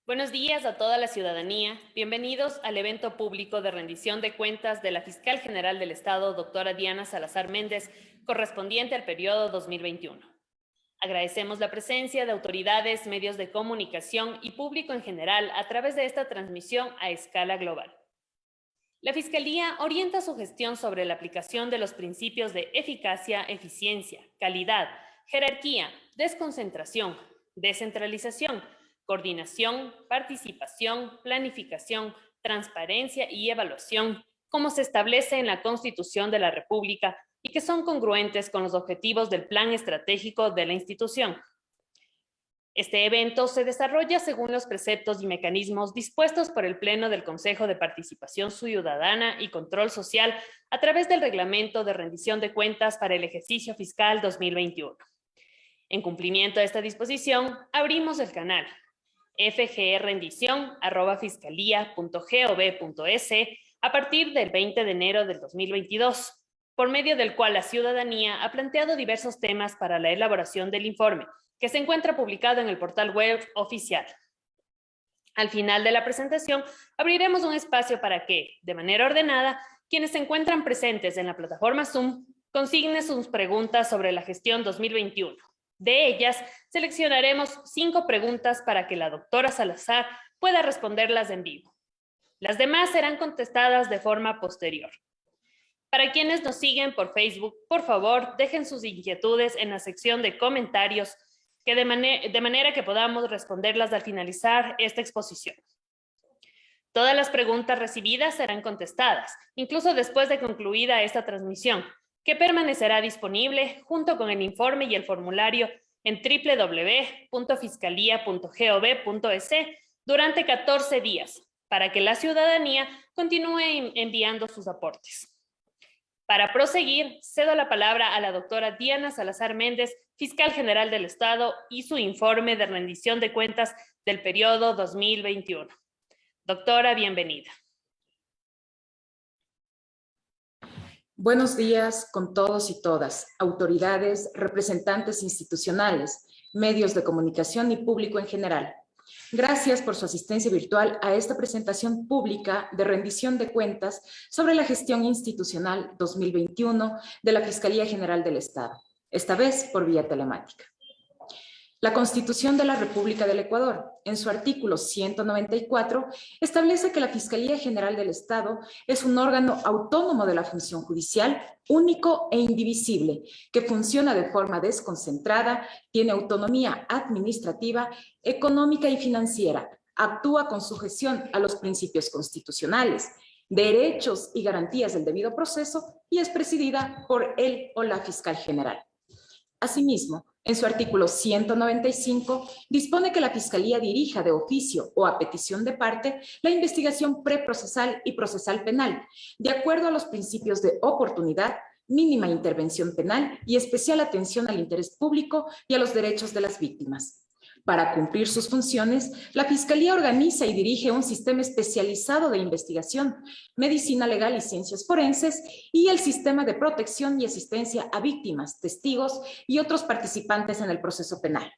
Buenos días a toda la ciudadanía. Bienvenidos al evento público de rendición de cuentas de la Fiscal General del Estado, doctora Diana Salazar Méndez, correspondiente al periodo 2021. Agradecemos la presencia de autoridades, medios de comunicación y público en general a través de esta transmisión a escala global. La Fiscalía orienta su gestión sobre la aplicación de los principios de eficacia, eficiencia, calidad, jerarquía, desconcentración, descentralización, coordinación, participación, planificación, transparencia y evaluación, como se establece en la Constitución de la República y que son congruentes con los objetivos del Plan Estratégico de la institución. Este evento se desarrolla según los preceptos y mecanismos dispuestos por el Pleno del Consejo de Participación Ciudadana y Control Social a través del Reglamento de Rendición de Cuentas para el ejercicio fiscal 2021. En cumplimiento de esta disposición, abrimos el canal fgrendición@fiscalía.gov.es a partir del 20 de enero del 2022, por medio del cual la ciudadanía ha planteado diversos temas para la elaboración del informe, que se encuentra publicado en el portal web oficial. Al final de la presentación, abriremos un espacio para que, de manera ordenada, quienes se encuentran presentes en la plataforma Zoom consignen sus preguntas sobre la gestión 2021. De ellas, seleccionaremos 5 preguntas para que la doctora Salazar pueda responderlas en vivo. Las demás serán contestadas de forma posterior. Para quienes nos siguen por Facebook, por favor, dejen sus inquietudes en la sección de comentarios de manera que podamos responderlas al finalizar esta exposición. Todas las preguntas recibidas serán contestadas, incluso después de concluida esta transmisión, que permanecerá disponible junto con el informe y el formulario en www.fiscalía.gov.es durante 14 días, para que la ciudadanía continúe enviando sus aportes. Para proseguir, cedo la palabra a la doctora Diana Salazar Méndez, Fiscal General del Estado, y su informe de rendición de cuentas del periodo 2021. Doctora, bienvenida. Buenos días con todos y todas, autoridades, representantes institucionales, medios de comunicación y público en general. Gracias por su asistencia virtual a esta presentación pública de rendición de cuentas sobre la gestión institucional 2021 de la Fiscalía General del Estado, esta vez por vía telemática. La Constitución de la República del Ecuador, en su artículo 194, establece que la Fiscalía General del Estado es un órgano autónomo de la función judicial, único e indivisible, que funciona de forma desconcentrada, tiene autonomía administrativa, económica y financiera, actúa con sujeción a los principios constitucionales, derechos y garantías del debido proceso y es presidida por él o la Fiscal General. Asimismo, en su artículo 195, dispone que la Fiscalía dirija de oficio o a petición de parte la investigación preprocesal y procesal penal, de acuerdo a los principios de oportunidad, mínima intervención penal y especial atención al interés público y a los derechos de las víctimas. Para cumplir sus funciones, la Fiscalía organiza y dirige un sistema especializado de investigación, medicina legal y ciencias forenses y el sistema de protección y asistencia a víctimas, testigos y otros participantes en el proceso penal.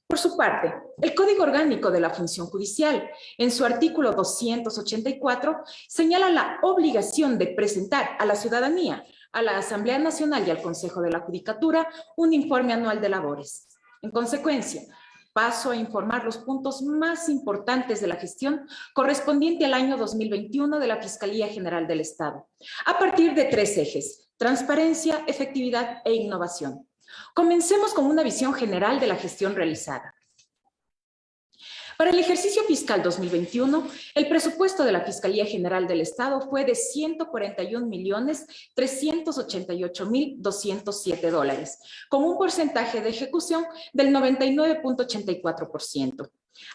Por su parte, el Código Orgánico de la Función Judicial, en su artículo 284, señala la obligación de presentar a la ciudadanía, a la Asamblea Nacional y al Consejo de la Judicatura un informe anual de labores. En consecuencia, paso a informar los puntos más importantes de la gestión correspondiente al año 2021 de la Fiscalía General del Estado, a partir de 3 ejes: transparencia, efectividad e innovación. Comencemos con una visión general de la gestión realizada. Para el ejercicio fiscal 2021, el presupuesto de la Fiscalía General del Estado fue de $141.388.207, con un porcentaje de ejecución del 99.84%.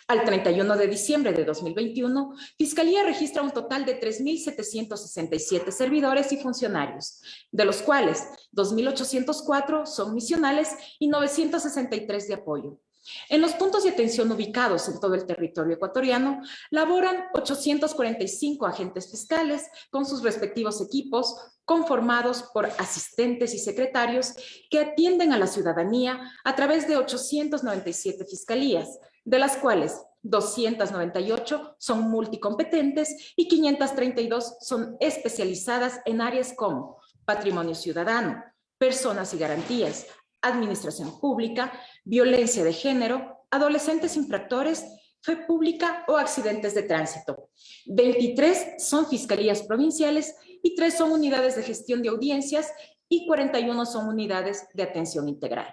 Al 31 de diciembre de 2021, Fiscalía registra un total de 3.767 servidores y funcionarios, de los cuales 2.804 son misionales y 963 de apoyo. En los puntos de atención ubicados en todo el territorio ecuatoriano, laboran 845 agentes fiscales con sus respectivos equipos, conformados por asistentes y secretarios que atienden a la ciudadanía a través de 897 fiscalías, de las cuales 298 son multicompetentes y 532 son especializadas en áreas como patrimonio ciudadano, personas y garantías, administración pública, violencia de género, adolescentes infractores, fe pública o accidentes de tránsito. 23 son fiscalías provinciales y 3 son unidades de gestión de audiencias y 41 son unidades de atención integral.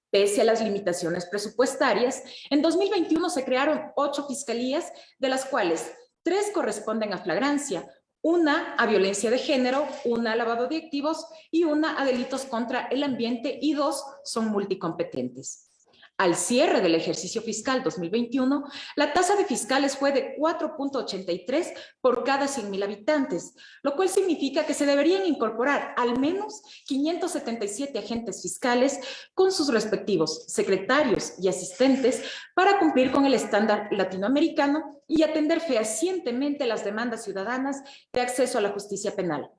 Pese a las limitaciones presupuestarias, en 2021 se crearon 8 fiscalías, de las cuales 3 corresponden a flagrancia, una a violencia de género, una a lavado de activos y una a delitos contra el ambiente y 2 son multicompetentes. Al cierre del ejercicio fiscal 2021, la tasa de fiscales fue de 4.83 por cada 100.000 habitantes, lo cual significa que se deberían incorporar al menos 577 agentes fiscales con sus respectivos secretarios y asistentes para cumplir con el estándar latinoamericano y atender fehacientemente las demandas ciudadanas de acceso a la justicia penal,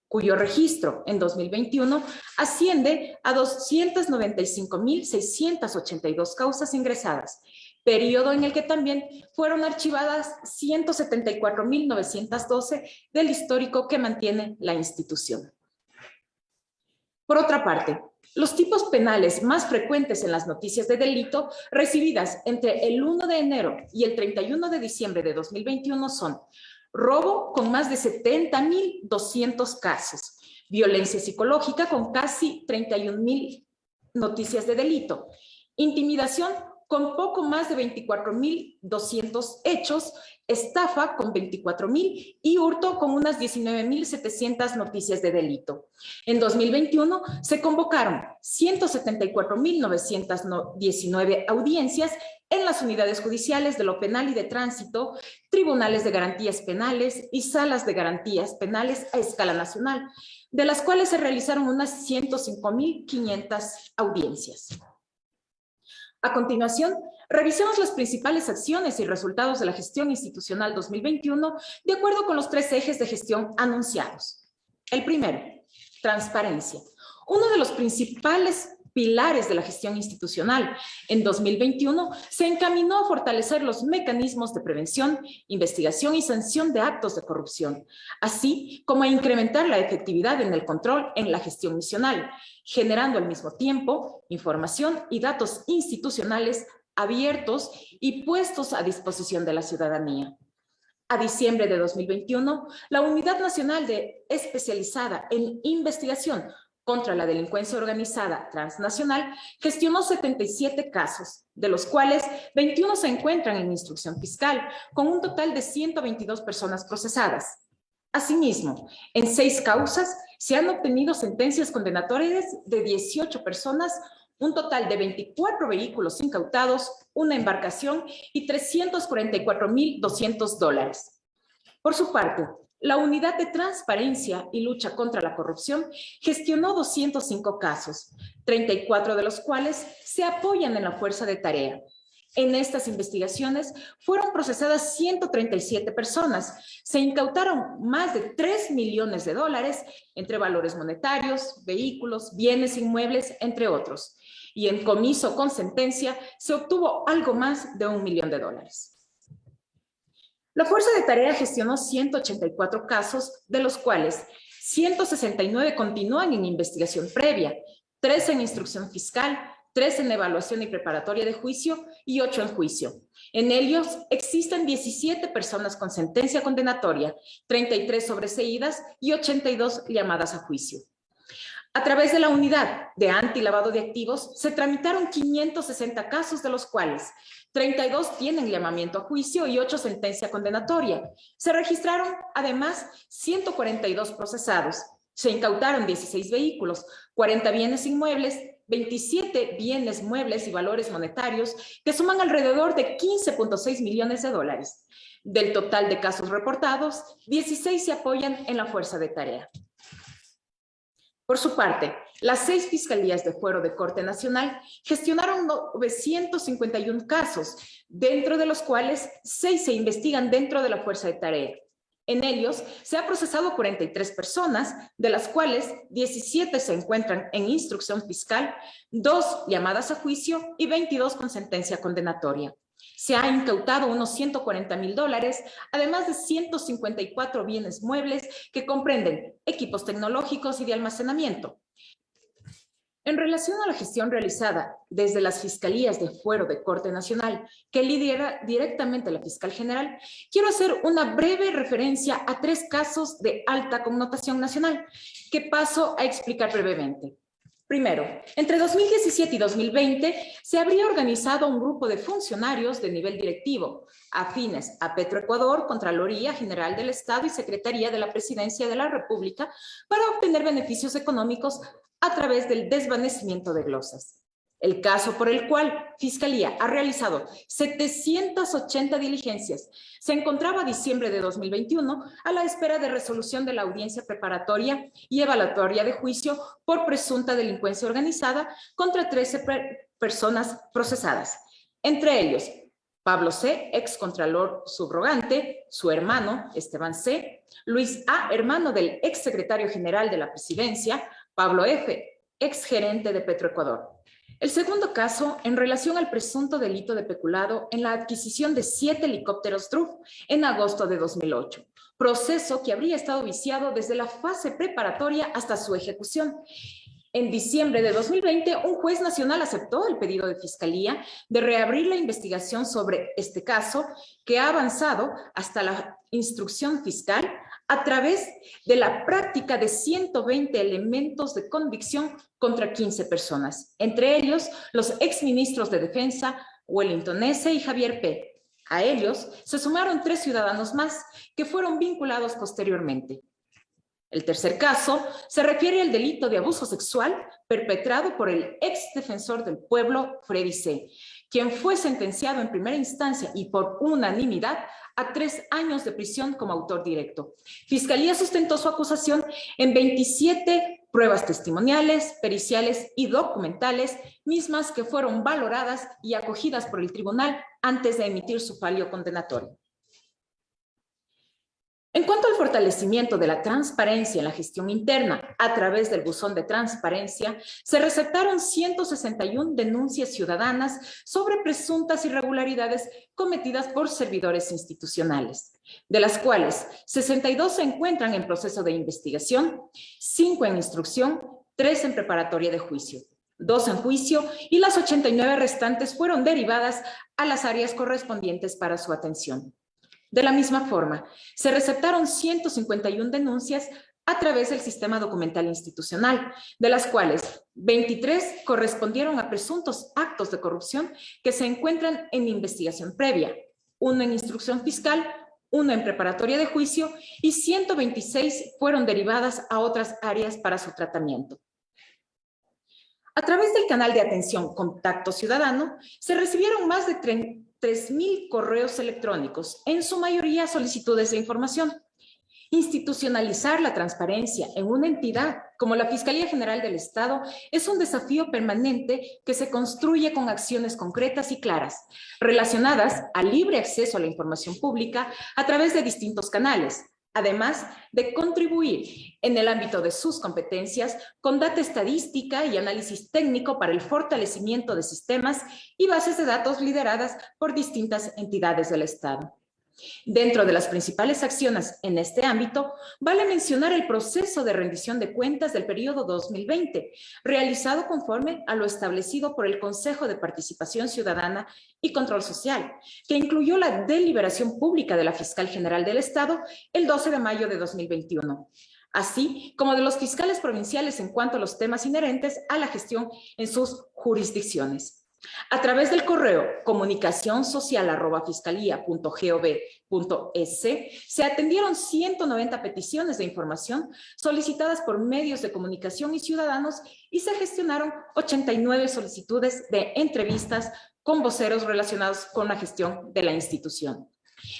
cuyo registro en 2021 asciende a 295.682 causas ingresadas, periodo en el que también fueron archivadas 174.912 del histórico que mantiene la institución. Por otra parte, los tipos penales más frecuentes en las noticias de delito recibidas entre el 1 de enero y el 31 de diciembre de 2021 son: robo con más de 70.200 casos, violencia psicológica con casi 31.000 noticias de delito, intimidación con poco más de 24.200 hechos, estafa con 24.000 y hurto con unas 19.700 noticias de delito. En 2021 se convocaron 174.919 audiencias en las unidades judiciales de lo penal y de tránsito, tribunales de garantías penales y salas de garantías penales a escala nacional, de las cuales se realizaron unas 105.500 audiencias. A continuación, revisemos las principales acciones y resultados de la gestión institucional 2021 de acuerdo con los 3 ejes de gestión anunciados. El primero, transparencia. Uno de los principales pilares de la gestión institucional en 2021 se encaminó a fortalecer los mecanismos de prevención, investigación y sanción de actos de corrupción, así como a incrementar la efectividad en el control en la gestión misional, generando al mismo tiempo información y datos institucionales abiertos y puestos a disposición de la ciudadanía. A diciembre de 2021, la Unidad Nacional Especializada en Investigación contra la Delincuencia Organizada Transnacional gestionó 77 casos, de los cuales 21 se encuentran en instrucción fiscal, con un total de 122 personas procesadas. Asimismo, en 6 causas se han obtenido sentencias condenatorias de 18 personas, un total de 24 vehículos incautados, una embarcación y $344.200. Por su parte, la Unidad de Transparencia y Lucha contra la Corrupción gestionó 205 casos, 34 de los cuales se apoyan en la fuerza de tarea. En estas investigaciones fueron procesadas 137 personas, se incautaron más de $3 millones entre valores monetarios, vehículos, bienes inmuebles, entre otros. Y en comiso con sentencia se obtuvo algo más de $1 millón. La Fuerza de Tarea gestionó 184 casos, de los cuales 169 continúan en investigación previa, 3 en instrucción fiscal, 3 en evaluación y preparatoria de juicio y 8 en juicio. En ellos existen 17 personas con sentencia condenatoria, 33 sobreseídas y 82 llamadas a juicio. A través de la Unidad de Antilavado de Activos se tramitaron 560 casos, de los cuales 32 tienen llamamiento a juicio y 8 sentencia condenatoria. Se registraron además 142 procesados. Se incautaron 16 vehículos, 40 bienes inmuebles, 27 bienes muebles y valores monetarios que suman alrededor de $15.6 millones. Del total de casos reportados, 16 se apoyan en la fuerza de tarea. Por su parte, las 6 fiscalías de fuero de Corte Nacional gestionaron 951 casos, dentro de los cuales 6 se investigan dentro de la fuerza de tarea. En ellos se ha procesado 43 personas, de las cuales 17 se encuentran en instrucción fiscal, 2 llamadas a juicio y 22 con sentencia condenatoria. Se ha incautado unos $140,000, además de 154 bienes muebles que comprenden equipos tecnológicos y de almacenamiento. En relación a la gestión realizada desde las fiscalías de fuero de Corte Nacional, que lidera directamente la fiscal general, quiero hacer una breve referencia a 3 casos de alta connotación nacional, que paso a explicar brevemente. Primero, entre 2017 y 2020 se habría organizado un grupo de funcionarios de nivel directivo, afines a Petroecuador, Contraloría General del Estado y Secretaría de la Presidencia de la República, para obtener beneficios económicos a través del desvanecimiento de glosas. El caso por el cual Fiscalía ha realizado 780 diligencias se encontraba a diciembre de 2021 a la espera de resolución de la audiencia preparatoria y evaluatoria de juicio por presunta delincuencia organizada contra 13 personas procesadas, entre ellos Pablo C., ex contralor subrogante, su hermano Esteban C., Luis A., hermano del ex secretario general de la Presidencia, Pablo F., ex gerente de Petroecuador. El segundo caso, en relación al presunto delito de peculado en la adquisición de 7 helicópteros DRUF en agosto de 2008, proceso que habría estado viciado desde la fase preparatoria hasta su ejecución. En diciembre de 2020, un juez nacional aceptó el pedido de Fiscalía de reabrir la investigación sobre este caso, que ha avanzado hasta la instrucción fiscal a través de la práctica de 120 elementos de convicción contra 15 personas, entre ellos los exministros de Defensa, Wellington S. y Javier P. A ellos se sumaron 3 ciudadanos más que fueron vinculados posteriormente. El tercer caso se refiere al delito de abuso sexual perpetrado por el ex defensor del pueblo, Freddy C., quien fue sentenciado en primera instancia y por unanimidad a 3 años de prisión como autor directo. Fiscalía sustentó su acusación en 27 pruebas testimoniales, periciales y documentales, mismas que fueron valoradas y acogidas por el tribunal antes de emitir su fallo condenatorio. En cuanto al fortalecimiento de la transparencia en la gestión interna a través del buzón de transparencia, se receptaron 161 denuncias ciudadanas sobre presuntas irregularidades cometidas por servidores institucionales, de las cuales 62 se encuentran en proceso de investigación, 5 en instrucción, 3 en preparatoria de juicio, 2 en juicio y las 89 restantes fueron derivadas a las áreas correspondientes para su atención. De la misma forma, se receptaron 151 denuncias a través del sistema documental institucional, de las cuales 23 correspondieron a presuntos actos de corrupción que se encuentran en investigación previa, 1 en instrucción fiscal, 1 en preparatoria de juicio y 126 fueron derivadas a otras áreas para su tratamiento. A través del canal de atención Contacto Ciudadano, se recibieron más de 3,000 correos electrónicos, en su mayoría solicitudes de información. Institucionalizar la transparencia en una entidad como la Fiscalía General del Estado es un desafío permanente que se construye con acciones concretas y claras, relacionadas al libre acceso a la información pública a través de distintos canales, además de contribuir en el ámbito de sus competencias con data estadística y análisis técnico para el fortalecimiento de sistemas y bases de datos lideradas por distintas entidades del Estado. Dentro de las principales acciones en este ámbito, vale mencionar el proceso de rendición de cuentas del periodo 2020, realizado conforme a lo establecido por el Consejo de Participación Ciudadana y Control Social, que incluyó la deliberación pública de la Fiscal General del Estado el 12 de mayo de 2021, así como de los fiscales provinciales en cuanto a los temas inherentes a la gestión en sus jurisdicciones. A través del correo comunicacion.social@fiscalia.gov.es se atendieron 190 peticiones de información solicitadas por medios de comunicación y ciudadanos y se gestionaron 89 solicitudes de entrevistas con voceros relacionados con la gestión de la institución.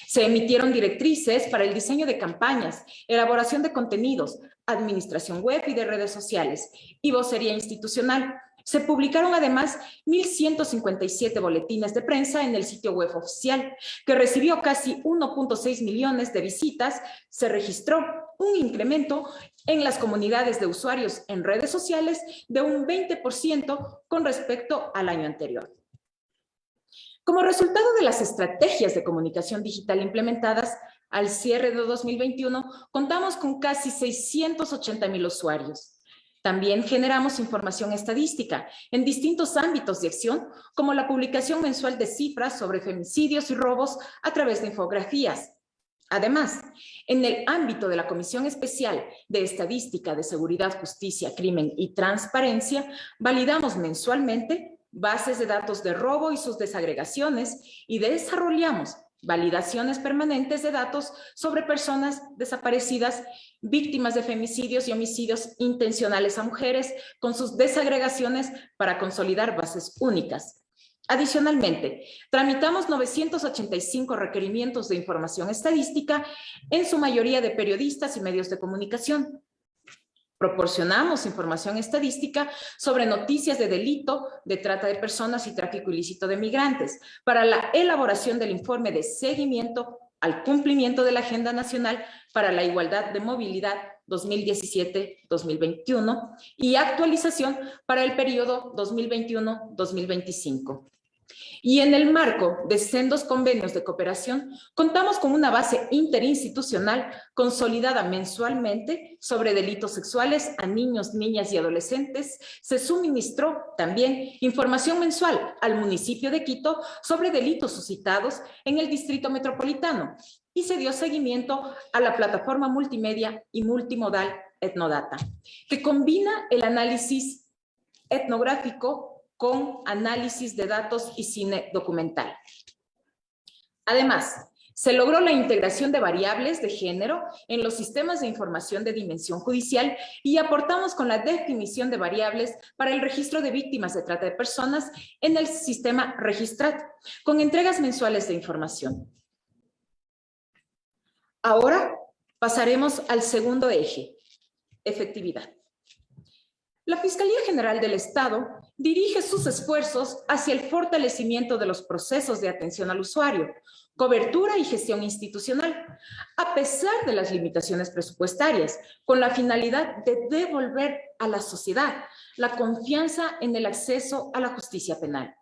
Se emitieron directrices para el diseño de campañas, elaboración de contenidos, administración web y de redes sociales y vocería institucional. Se publicaron además 1,157 boletines de prensa en el sitio web oficial, que recibió casi 1.6 millones de visitas. Se registró un incremento en las comunidades de usuarios en redes sociales de un 20% con respecto al año anterior. Como resultado de las estrategias de comunicación digital implementadas, al cierre de 2021, contamos con casi 680,000 usuarios. También generamos información estadística en distintos ámbitos de acción, como la publicación mensual de cifras sobre femicidios y robos a través de infografías. Además, en el ámbito de la Comisión Especial de Estadística de Seguridad, Justicia, Crimen y Transparencia, validamos mensualmente bases de datos de robo y sus desagregaciones y desarrollamos validaciones permanentes de datos sobre personas desaparecidas, víctimas de femicidios y homicidios intencionales a mujeres, con sus desagregaciones para consolidar bases únicas. Adicionalmente, tramitamos 985 requerimientos de información estadística, en su mayoría de periodistas y medios de comunicación. Proporcionamos información estadística sobre noticias de delito, de trata de personas y tráfico ilícito de migrantes para la elaboración del informe de seguimiento al cumplimiento de la Agenda Nacional para la Igualdad de Movilidad 2017-2021 y actualización para el periodo 2021-2025. Y en el marco de sendos convenios de cooperación, contamos con una base interinstitucional consolidada mensualmente sobre delitos sexuales a niños, niñas y adolescentes. Se suministró también información mensual al municipio de Quito sobre delitos suscitados en el Distrito Metropolitano y se dio seguimiento a la plataforma multimedia y multimodal Etnodata, que combina el análisis etnográfico con análisis de datos y cine documental. Además, se logró la integración de variables de género en los sistemas de información de dimensión judicial y aportamos con la definición de variables para el registro de víctimas de trata de personas en el sistema Registrat, con entregas mensuales de información. Ahora pasaremos al segundo eje, efectividad. La Fiscalía General del Estado dirige sus esfuerzos hacia el fortalecimiento de los procesos de atención al usuario, cobertura y gestión institucional, a pesar de las limitaciones presupuestarias, con la finalidad de devolver a la sociedad la confianza en el acceso a la justicia penal.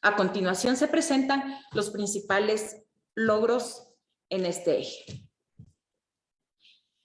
A continuación se presentan los principales logros en este eje.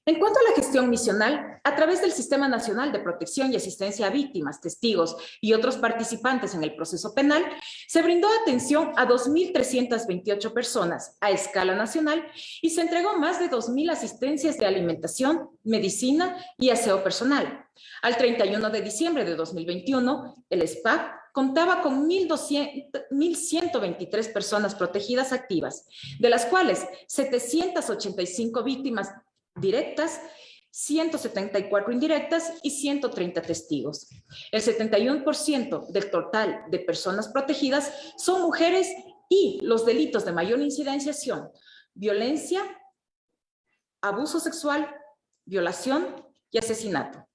En cuanto a la gestión misional, a través del Sistema Nacional de Protección y Asistencia a Víctimas, Testigos y otros participantes en el proceso penal, se brindó atención a 2,328 personas a escala nacional y se entregó más de 2,000 asistencias de alimentación, medicina y aseo personal. Al 31 de diciembre de 2021, el SPAC contaba con 1,123 personas protegidas activas, de las cuales 785 víctimas directas, 174 indirectas y 130 testigos. El 71% del total de personas protegidas son mujeres y los delitos de mayor incidencia son violencia, abuso sexual, violación y asesinato.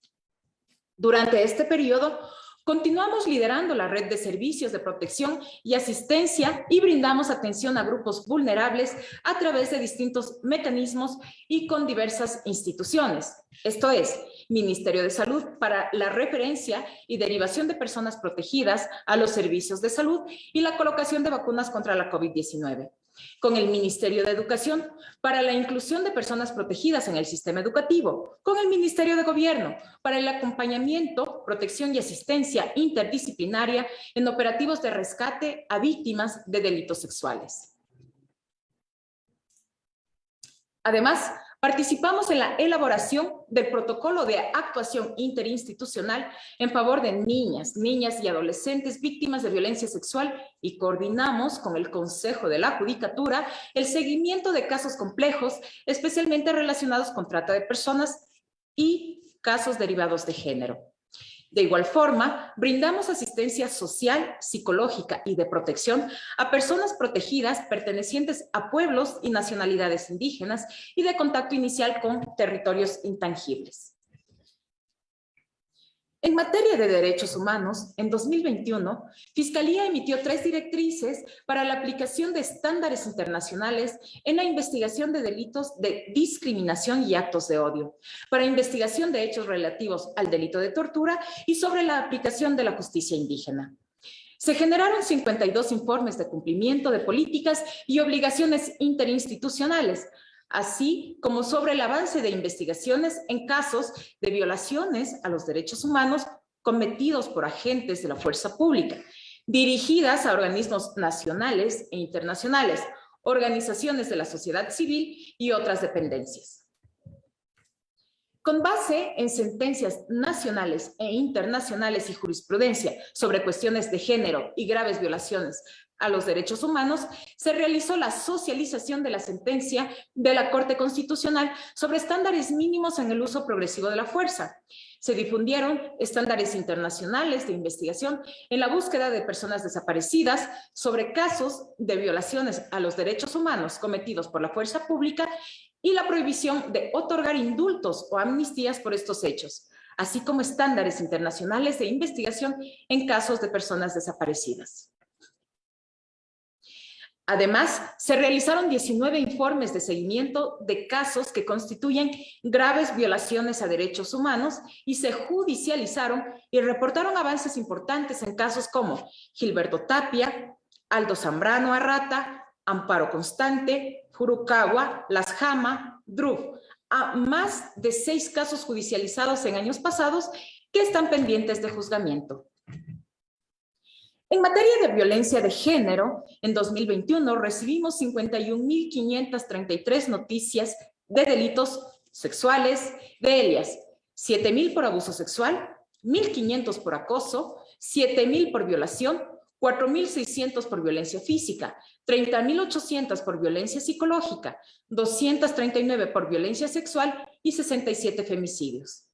Durante este periodo, continuamos liderando la red de servicios de protección y asistencia y brindamos atención a grupos vulnerables a través de distintos mecanismos y con diversas instituciones. Esto es, Ministerio de Salud para la referencia y derivación de personas protegidas a los servicios de salud y la colocación de vacunas contra la COVID-19. Con el Ministerio de Educación para la inclusión de personas protegidas en el sistema educativo, con el Ministerio de Gobierno para el acompañamiento, protección y asistencia interdisciplinaria en operativos de rescate a víctimas de delitos sexuales. Además, participamos en la elaboración del protocolo de actuación interinstitucional en favor de niñas y adolescentes víctimas de violencia sexual y coordinamos con el Consejo de la Judicatura el seguimiento de casos complejos, especialmente relacionados con trata de personas y casos derivados de género. De igual forma, brindamos asistencia social, psicológica y de protección a personas protegidas pertenecientes a pueblos y nacionalidades indígenas y de contacto inicial con territorios intangibles. En materia de derechos humanos, en 2021, Fiscalía emitió 3 directrices para la aplicación de estándares internacionales en la investigación de delitos de discriminación y actos de odio, para investigación de hechos relativos al delito de tortura y sobre la aplicación de la justicia indígena. Se generaron 52 informes de cumplimiento de políticas y obligaciones interinstitucionales, así como sobre el avance de investigaciones en casos de violaciones a los derechos humanos cometidos por agentes de la fuerza pública, dirigidas a organismos nacionales e internacionales, organizaciones de la sociedad civil y otras dependencias. Con base en sentencias nacionales e internacionales y jurisprudencia sobre cuestiones de género y graves violaciones a los derechos humanos, se realizó la socialización de la sentencia de la Corte Constitucional sobre estándares mínimos en el uso progresivo de la fuerza. Se difundieron estándares internacionales de investigación en la búsqueda de personas desaparecidas sobre casos de violaciones a los derechos humanos cometidos por la fuerza pública y la prohibición de otorgar indultos o amnistías por estos hechos, así como estándares internacionales de investigación en casos de personas desaparecidas. Además, se realizaron 19 informes de seguimiento de casos que constituyen graves violaciones a derechos humanos y se judicializaron y reportaron avances importantes en casos como Gilberto Tapia, Aldo Zambrano Arrata, Amparo Constante, Furukawa, Las Jama, Druf, a más de 6 casos judicializados en años pasados que están pendientes de juzgamiento. En materia de violencia de género, en 2021 recibimos 51.533 noticias de delitos sexuales de Elias, 7.000 por abuso sexual, 1.500 por acoso, 7.000 por violación, 4.600 por violencia física, 30.800 por violencia psicológica, 239 por violencia sexual y 67 femicidios.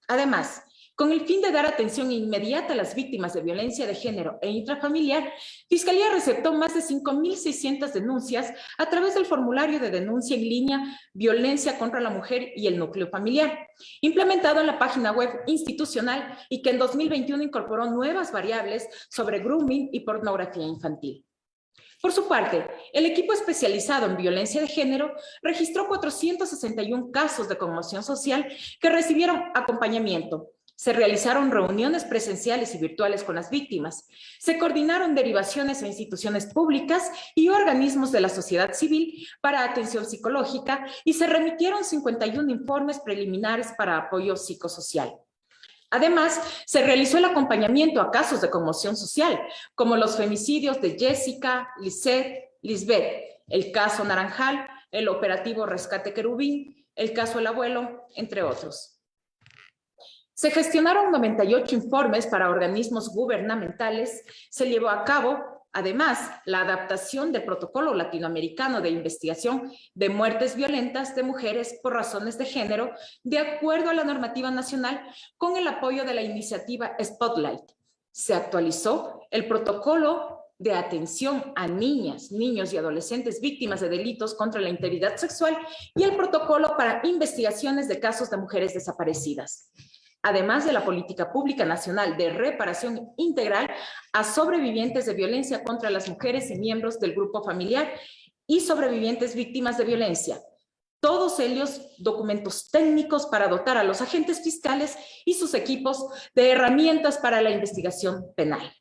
Además, con el fin de dar atención inmediata a las víctimas de violencia de género e intrafamiliar, Fiscalía receptó más de 5.600 denuncias a través del formulario de denuncia en línea Violencia contra la Mujer y el Núcleo Familiar, implementado en la página web institucional y que en 2021 incorporó nuevas variables sobre grooming y pornografía infantil. Por su parte, el equipo especializado en violencia de género registró 461 casos de conmoción social que recibieron acompañamiento. Se realizaron reuniones presenciales y virtuales con las víctimas. Se coordinaron derivaciones a instituciones públicas y organismos de la sociedad civil para atención psicológica y se remitieron 51 informes preliminares para apoyo psicosocial. Además, se realizó el acompañamiento a casos de conmoción social, como los femicidios de Jessica, Lisbeth, el caso Naranjal, el operativo Rescate Querubín, el caso El Abuelo, entre otros. Se gestionaron 98 informes para organismos gubernamentales. Se llevó a cabo, además, la adaptación del Protocolo Latinoamericano de Investigación de Muertes Violentas de Mujeres por Razones de Género, de acuerdo a la normativa nacional, con el apoyo de la iniciativa Spotlight. Se actualizó el Protocolo de atención a niñas, niños y adolescentes víctimas de delitos contra la integridad sexual y el Protocolo para investigaciones de casos de mujeres desaparecidas. Además de la política pública nacional de reparación integral a sobrevivientes de violencia contra las mujeres y miembros del grupo familiar y sobrevivientes víctimas de violencia. Todos ellos documentos técnicos para dotar a los agentes fiscales y sus equipos de herramientas para la investigación penal.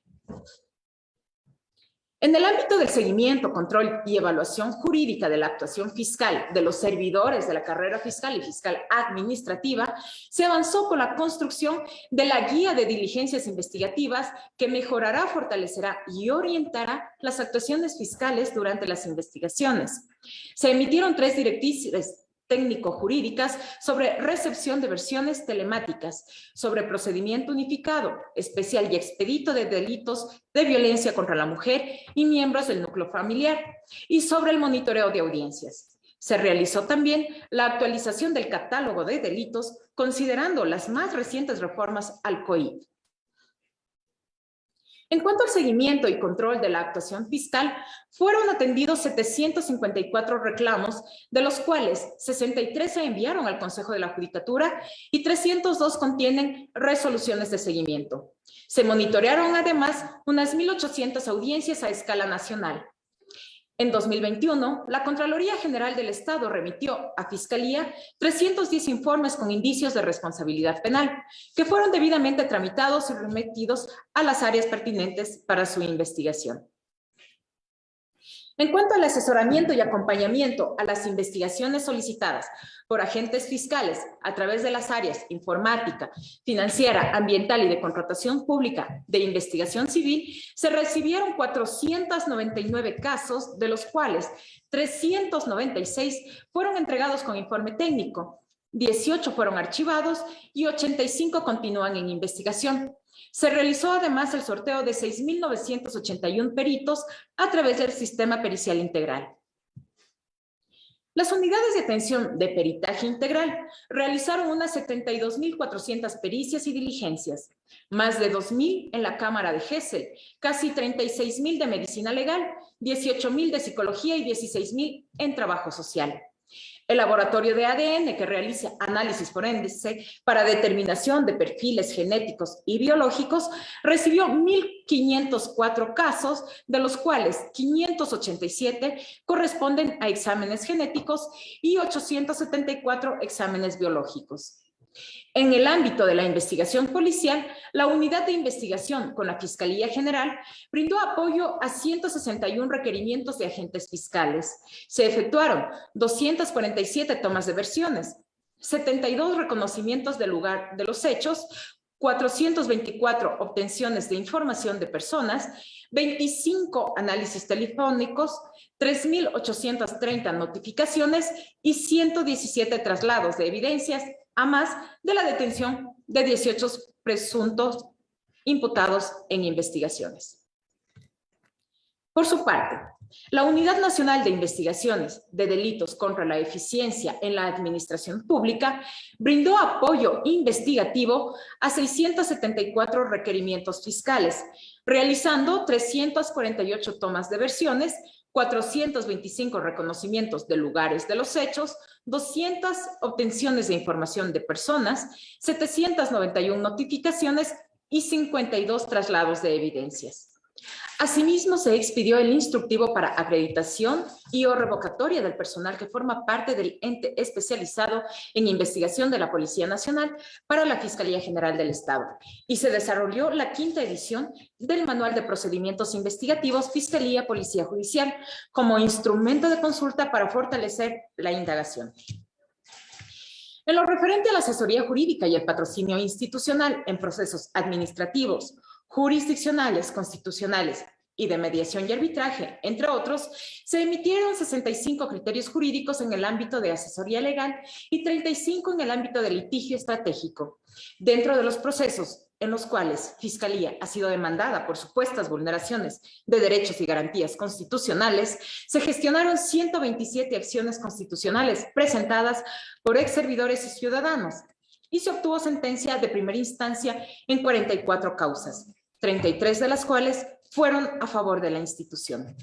En el ámbito del seguimiento, control y evaluación jurídica de la actuación fiscal de los servidores de la carrera fiscal y fiscal administrativa, se avanzó con la construcción de la guía de diligencias investigativas que mejorará, fortalecerá y orientará las actuaciones fiscales durante las investigaciones. Se emitieron 3 directrices técnico-jurídicas sobre recepción de versiones telemáticas, sobre procedimiento unificado, especial y expedito de delitos de violencia contra la mujer y miembros del núcleo familiar, y sobre el monitoreo de audiencias. Se realizó también la actualización del catálogo de delitos, considerando las más recientes reformas al COIP. En cuanto al seguimiento y control de la actuación fiscal, fueron atendidos 754 reclamos, de los cuales 63 se enviaron al Consejo de la Judicatura y 302 contienen resoluciones de seguimiento. Se monitorearon además unas 1.800 audiencias a escala nacional. En 2021, la Contraloría General del Estado remitió a Fiscalía 310 informes con indicios de responsabilidad penal, que fueron debidamente tramitados y remitidos a las áreas pertinentes para su investigación. En cuanto al asesoramiento y acompañamiento a las investigaciones solicitadas por agentes fiscales a través de las áreas informática, financiera, ambiental y de contratación pública de investigación civil, se recibieron 499 casos, de los cuales 396 fueron entregados con informe técnico, 18 fueron archivados y 85 continúan en investigación. Se realizó además el sorteo de 6.981 peritos a través del sistema pericial integral. Las unidades de atención de peritaje integral realizaron unas 72.400 pericias y diligencias, más de 2.000 en la Cámara de Gesell, casi 36.000 de medicina legal, 18.000 de psicología y 16.000 en trabajo social. El laboratorio de ADN, que realiza análisis forense para determinación de perfiles genéticos y biológicos, recibió 1.504 casos, de los cuales 587 corresponden a exámenes genéticos y 874 exámenes biológicos. En el ámbito de la investigación policial, la Unidad de Investigación con la Fiscalía General brindó apoyo a 161 requerimientos de agentes fiscales. Se efectuaron 247 tomas de versiones, 72 reconocimientos del lugar de los hechos, 424 obtenciones de información de personas, 25 análisis telefónicos, 3.830 notificaciones y 117 traslados de evidencias, a más de la detención de 18 presuntos imputados en investigaciones. Por su parte, la Unidad Nacional de Investigaciones de Delitos contra la Eficiencia en la Administración Pública brindó apoyo investigativo a 674 requerimientos fiscales, realizando 348 tomas de versiones, 425 reconocimientos de lugares de los hechos, 200 obtenciones de información de personas, 791 notificaciones y 52 traslados de evidencias. Asimismo, se expidió el instructivo para acreditación y o revocatoria del personal que forma parte del ente especializado en investigación de la Policía Nacional para la Fiscalía General del Estado y se desarrolló la 5ª edición del Manual de Procedimientos Investigativos Fiscalía Policía Judicial como instrumento de consulta para fortalecer la indagación. En lo referente a la asesoría jurídica y el patrocinio institucional en procesos administrativos, jurisdiccionales, constitucionales y de mediación y arbitraje, entre otros, se emitieron 65 criterios jurídicos en el ámbito de asesoría legal y 35 en el ámbito de litigio estratégico. Dentro de los procesos en los cuales Fiscalía ha sido demandada por supuestas vulneraciones de derechos y garantías constitucionales, se gestionaron 127 acciones constitucionales presentadas por ex servidores y ciudadanos y se obtuvo sentencia de primera instancia en 44 causas, 33 de las cuales fueron a favor de la institución.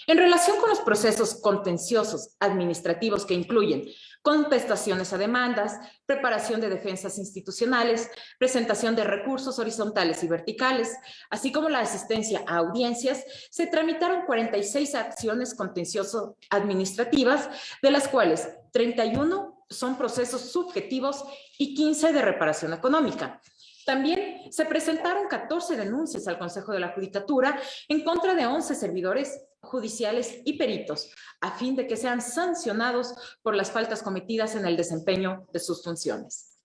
En relación con los procesos contenciosos administrativos que incluyen contestaciones a demandas, preparación de defensas institucionales, presentación de recursos horizontales y verticales, así como la asistencia a audiencias, se tramitaron 46 acciones contencioso administrativas, de las cuales 31 son procesos subjetivos y 15 de reparación económica. También se presentaron 14 denuncias al Consejo de la Judicatura en contra de 11 servidores judiciales y peritos, a fin de que sean sancionados por las faltas cometidas en el desempeño de sus funciones.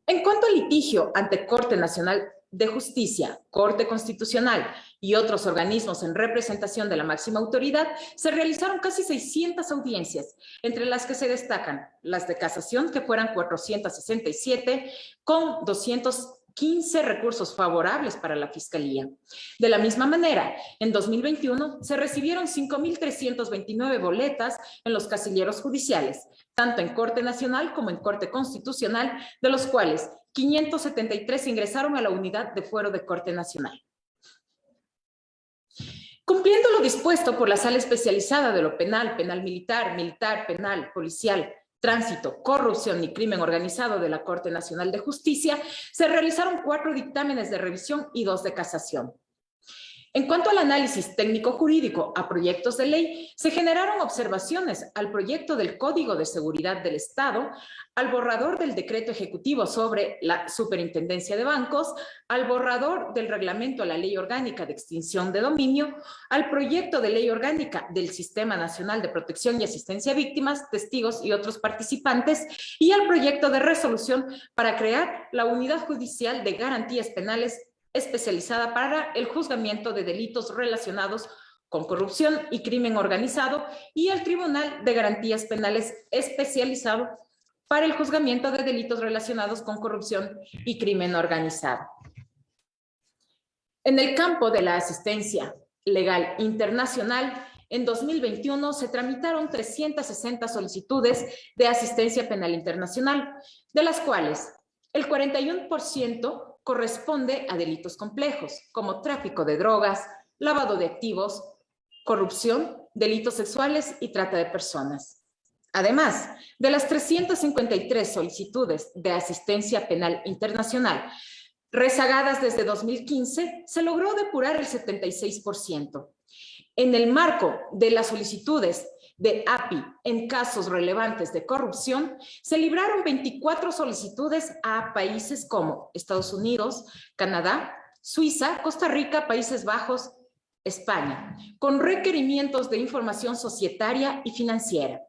En cuanto al litigio ante Corte Nacional de Justicia, Corte Constitucional y otros organismos en representación de la máxima autoridad, se realizaron casi 600 audiencias, entre las que se destacan las de casación, que fueran 467, con 215 recursos favorables para la Fiscalía. De la misma manera, en 2021 se recibieron 5.329 boletas en los casilleros judiciales, tanto en Corte Nacional como en Corte Constitucional, de los cuales 573 ingresaron a la unidad de fuero de Corte Nacional. Cumpliendo lo dispuesto por la Sala Especializada de lo Penal, Penal Militar, Militar, Penal, Policial, Tránsito, Corrupción y Crimen Organizado de la Corte Nacional de Justicia, se realizaron 4 dictámenes de revisión y 2 de casación. En cuanto al análisis técnico-jurídico a proyectos de ley, se generaron observaciones al proyecto del Código de Seguridad del Estado, al borrador del decreto ejecutivo sobre la superintendencia de bancos, al borrador del reglamento a la Ley Orgánica de Extinción de Dominio, al proyecto de Ley Orgánica del Sistema Nacional de Protección y Asistencia a Víctimas, Testigos y otros participantes, y al proyecto de resolución para crear la Unidad Judicial de Garantías Penales especializada para el juzgamiento de delitos relacionados con corrupción y crimen organizado y el Tribunal de Garantías Penales especializado para el juzgamiento de delitos relacionados con corrupción y crimen organizado. En el campo de la asistencia legal internacional, en 2021 se tramitaron 360 solicitudes de asistencia penal internacional, de las cuales el 41% corresponde a delitos complejos, como tráfico de drogas, lavado de activos, corrupción, delitos sexuales y trata de personas. Además, de las 353 solicitudes de asistencia penal internacional rezagadas desde 2015, se logró depurar el 76%. En el marco de las solicitudes de API en casos relevantes de corrupción, se libraron 24 solicitudes a países como Estados Unidos, Canadá, Suiza, Costa Rica, Países Bajos, España, con requerimientos de información societaria y financiera.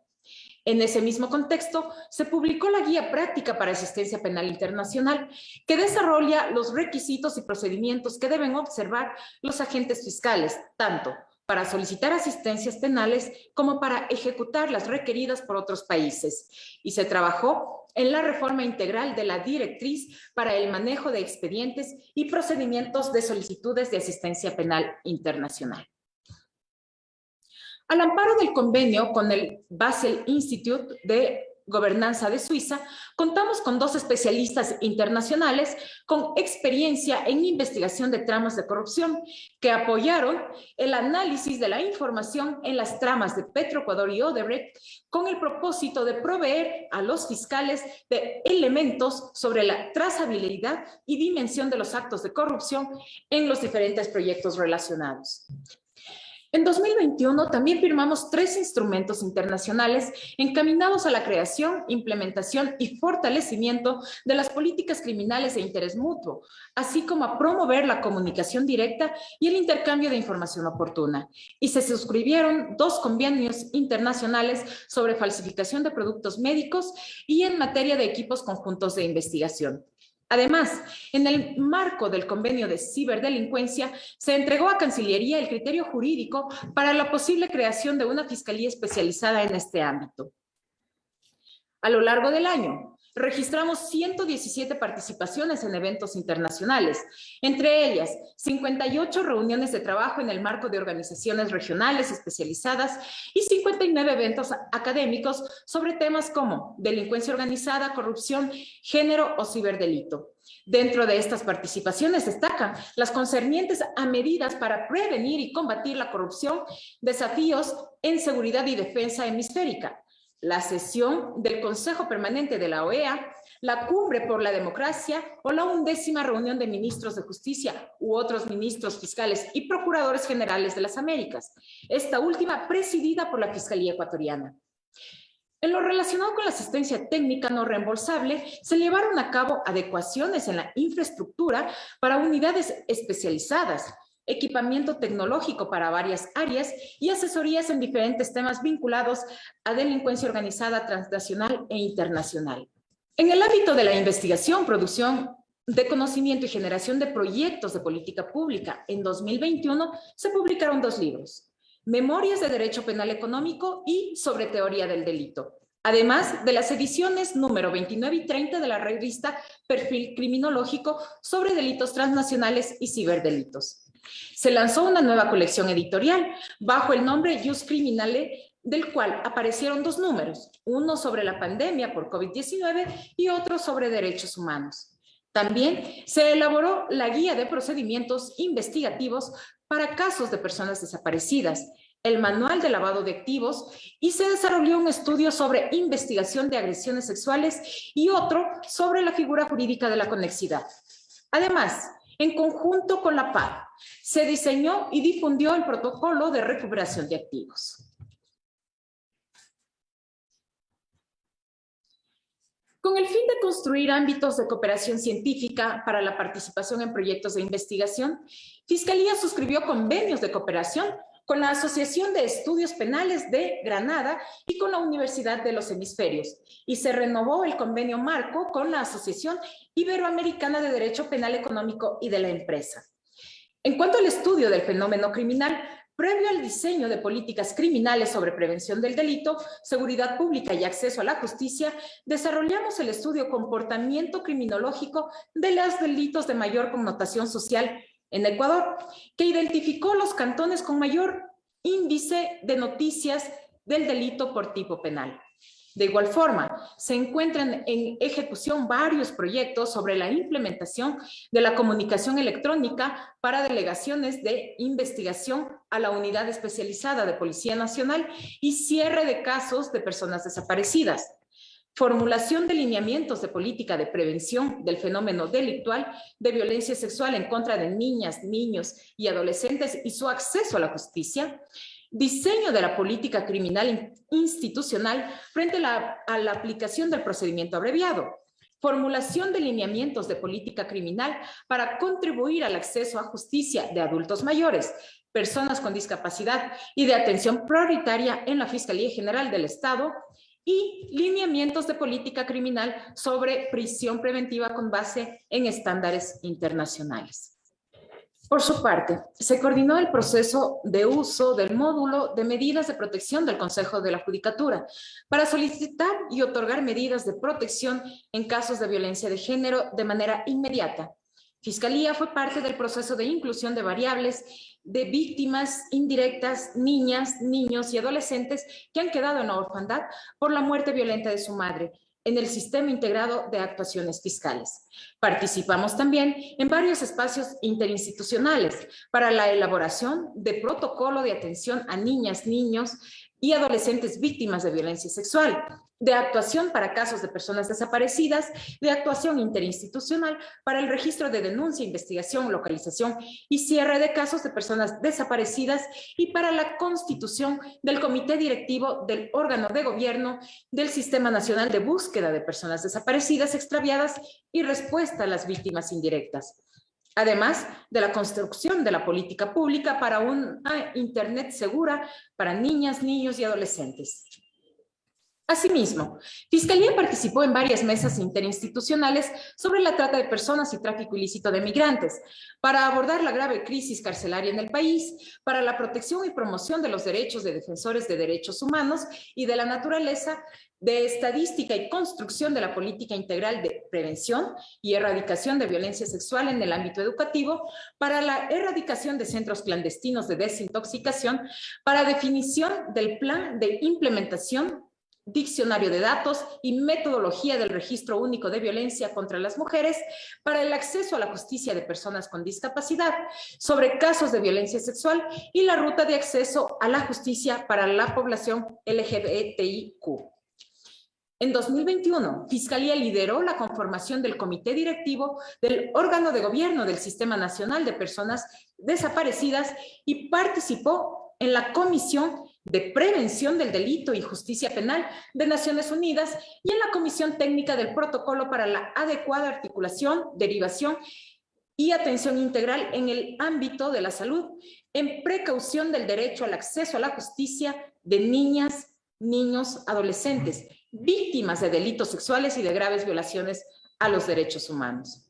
En ese mismo contexto, se publicó la Guía Práctica para Asistencia Penal Internacional, que desarrolla los requisitos y procedimientos que deben observar los agentes fiscales, tanto para solicitar asistencias penales como para ejecutar las requeridas por otros países. Y se trabajó en la reforma integral de la directriz para el manejo de expedientes y procedimientos de solicitudes de asistencia penal internacional. Al amparo del convenio con el Basel Institute de Gobernanza de Suiza, contamos con 2 especialistas internacionales con experiencia en investigación de tramas de corrupción que apoyaron el análisis de la información en las tramas de Petroecuador y Odebrecht con el propósito de proveer a los fiscales de elementos sobre la trazabilidad y dimensión de los actos de corrupción en los diferentes proyectos relacionados. En 2021 también firmamos 3 instrumentos internacionales encaminados a la creación, implementación y fortalecimiento de las políticas criminales de interés mutuo, así como a promover la comunicación directa y el intercambio de información oportuna. Y se suscribieron 2 convenios internacionales sobre falsificación de productos médicos y en materia de equipos conjuntos de investigación. Además, en el marco del convenio de ciberdelincuencia, se entregó a Cancillería el criterio jurídico para la posible creación de una fiscalía especializada en este ámbito. A lo largo del año, registramos 117 participaciones en eventos internacionales, entre ellas 58 reuniones de trabajo en el marco de organizaciones regionales especializadas y 59 eventos académicos sobre temas como delincuencia organizada, corrupción, género o ciberdelito. Dentro de estas participaciones destacan las concernientes a medidas para prevenir y combatir la corrupción, desafíos en seguridad y defensa hemisférica, la sesión del Consejo Permanente de la OEA, la Cumbre por la Democracia o la 11ª reunión de ministros de Justicia u otros ministros fiscales y procuradores generales de las Américas, esta última presidida por la Fiscalía Ecuatoriana. En lo relacionado con la asistencia técnica no reembolsable, se llevaron a cabo adecuaciones en la infraestructura para unidades especializadas, equipamiento tecnológico para varias áreas y asesorías en diferentes temas vinculados a delincuencia organizada transnacional e internacional. En el ámbito de la investigación, producción de conocimiento y generación de proyectos de política pública, en 2021 se publicaron 2 libros, Memorias de Derecho Penal Económico y Sobre Teoría del Delito, además de las ediciones número 29 y 30 de la revista Perfil Criminológico sobre delitos transnacionales y ciberdelitos. Se lanzó una nueva colección editorial bajo el nombre Jus Criminale, del cual aparecieron 2 números, uno sobre la pandemia por COVID-19 y otro sobre derechos humanos. También se elaboró la Guía de Procedimientos Investigativos para casos de personas desaparecidas, el Manual de Lavado de Activos y se desarrolló un estudio sobre investigación de agresiones sexuales y otro sobre la figura jurídica de la conexidad. Además, En conjunto con la PAD, se diseñó y difundió el protocolo de recuperación de activos. Con el fin de construir ámbitos de cooperación científica para la participación en proyectos de investigación, Fiscalía suscribió convenios de cooperación con la Asociación de Estudios Penales de Granada y con la Universidad de los Hemisferios, y se renovó el convenio marco con la Asociación Iberoamericana de Derecho Penal Económico y de la Empresa. En cuanto al estudio del fenómeno criminal, previo al diseño de políticas criminales sobre prevención del delito, seguridad pública y acceso a la justicia, desarrollamos el estudio Comportamiento Criminológico de los delitos de mayor connotación social en Ecuador, que identificó los cantones con mayor índice de noticias del delito por tipo penal. De igual forma, se encuentran en ejecución varios proyectos sobre la implementación de la comunicación electrónica para delegaciones de investigación a la Unidad Especializada de Policía Nacional y cierre de casos de personas desaparecidas. Formulación de lineamientos de política de prevención del fenómeno delictual de violencia sexual en contra de niñas, niños y adolescentes y su acceso a la justicia. Diseño de la política criminal institucional frente a la aplicación del procedimiento abreviado. Formulación de lineamientos de política criminal para contribuir al acceso a justicia de adultos mayores, personas con discapacidad y de atención prioritaria en la Fiscalía General del Estado, y lineamientos de política criminal sobre prisión preventiva con base en estándares internacionales. Por su parte, se coordinó el proceso de uso del módulo de medidas de protección del Consejo de la Judicatura para solicitar y otorgar medidas de protección en casos de violencia de género de manera inmediata. Fiscalía fue parte del proceso de inclusión de variables de víctimas indirectas, niñas, niños y adolescentes que han quedado en la orfandad por la muerte violenta de su madre, en el Sistema Integrado de Actuaciones Fiscales. Participamos también en varios espacios interinstitucionales para la elaboración de protocolo de atención a niñas, niños y adolescentes víctimas de violencia sexual, de actuación para casos de personas desaparecidas, de actuación interinstitucional para el registro de denuncia, investigación, localización y cierre de casos de personas desaparecidas y para la constitución del comité directivo del órgano de gobierno del Sistema Nacional de Búsqueda de Personas Desaparecidas, Extraviadas y Respuesta a las Víctimas Indirectas. Además de la construcción de la política pública para una Internet segura para niñas, niños y adolescentes. Asimismo, Fiscalía participó en varias mesas interinstitucionales sobre la trata de personas y tráfico ilícito de migrantes, para abordar la grave crisis carcelaria en el país, para la protección y promoción de los derechos de defensores de derechos humanos y de la naturaleza, de estadística y construcción de la política integral de prevención y erradicación de violencia sexual en el ámbito educativo, para la erradicación de centros clandestinos de desintoxicación, para definición del plan de implementación, diccionario de datos y metodología del Registro Único de Violencia contra las Mujeres para el acceso a la justicia de personas con discapacidad, sobre casos de violencia sexual y la ruta de acceso a la justicia para la población LGBTIQ. En 2021, Fiscalía lideró la conformación del comité directivo del órgano de gobierno del Sistema Nacional de Personas Desaparecidas y participó en la Comisión de Prevención del Delito y Justicia Penal de Naciones Unidas y en la Comisión Técnica del Protocolo para la adecuada articulación, derivación y atención integral en el ámbito de la salud, en precaución del derecho al acceso a la justicia de niñas, niños, adolescentes, víctimas de delitos sexuales y de graves violaciones a los derechos humanos.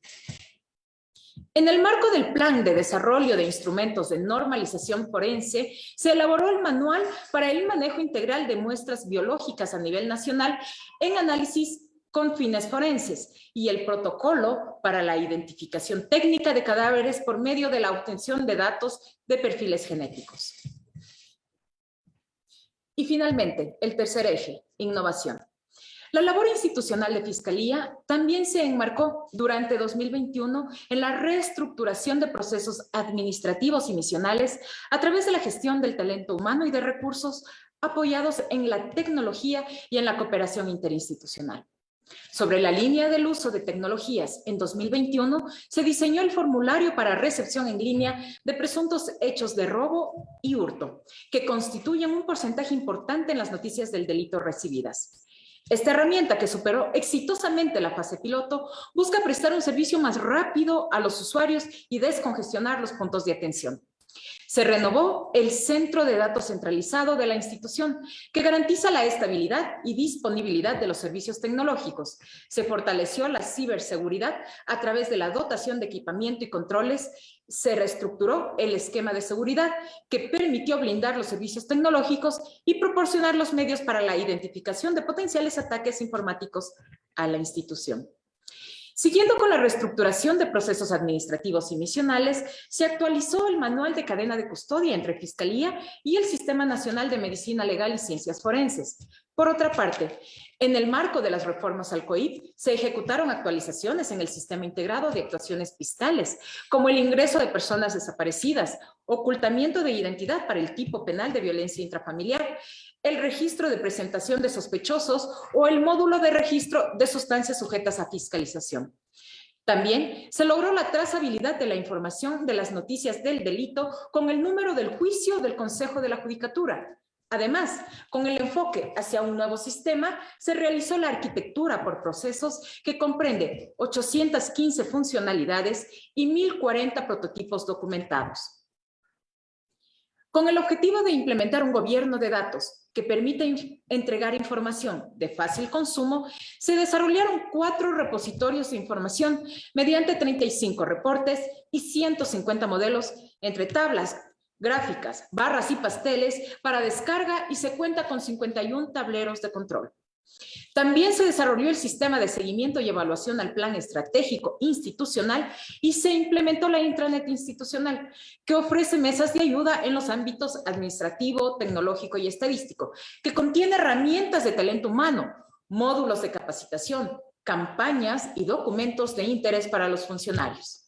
En el marco del Plan de Desarrollo de Instrumentos de Normalización Forense, se elaboró el Manual para el Manejo Integral de Muestras Biológicas a nivel nacional en análisis con fines forenses y el Protocolo para la Identificación Técnica de Cadáveres por medio de la obtención de datos de perfiles genéticos. Y finalmente, el tercer eje, innovación. La labor institucional de Fiscalía también se enmarcó durante 2021 en la reestructuración de procesos administrativos y misionales a través de la gestión del talento humano y de recursos apoyados en la tecnología y en la cooperación interinstitucional. Sobre la línea del uso de tecnologías, en 2021 se diseñó el formulario para recepción en línea de presuntos hechos de robo y hurto, que constituyen un porcentaje importante en las noticias del delito recibidas. Esta herramienta, que superó exitosamente la fase piloto, busca prestar un servicio más rápido a los usuarios y descongestionar los puntos de atención. Se renovó el centro de datos centralizado de la institución, que garantiza la estabilidad y disponibilidad de los servicios tecnológicos. Se fortaleció la ciberseguridad a través de la dotación de equipamiento y controles. Se reestructuró el esquema de seguridad, que permitió blindar los servicios tecnológicos y proporcionar los medios para la identificación de potenciales ataques informáticos a la institución. Siguiendo con la reestructuración de procesos administrativos y misionales, se actualizó el manual de cadena de custodia entre Fiscalía y el Sistema Nacional de Medicina Legal y Ciencias Forenses. Por otra parte, en el marco de las reformas al COIP, se ejecutaron actualizaciones en el Sistema Integrado de Actuaciones Fiscales, como el ingreso de personas desaparecidas, ocultamiento de identidad para el tipo penal de violencia intrafamiliar, el registro de presentación de sospechosos o el módulo de registro de sustancias sujetas a fiscalización. También se logró la trazabilidad de la información de las noticias del delito con el número del juicio del Consejo de la Judicatura. Además, con el enfoque hacia un nuevo sistema, se realizó la arquitectura por procesos, que comprende 815 funcionalidades y 1.040 prototipos documentados. Con el objetivo de implementar un gobierno de datos que permita entregar información de fácil consumo, se desarrollaron 4 repositorios de información mediante 35 reportes y 150 modelos entre tablas, gráficas, barras y pasteles para descarga, y se cuenta con 51 tableros de control. También se desarrolló el sistema de seguimiento y evaluación al plan estratégico institucional y se implementó la intranet institucional, que ofrece mesas de ayuda en los ámbitos administrativo, tecnológico y estadístico, que contiene herramientas de talento humano, módulos de capacitación, campañas y documentos de interés para los funcionarios.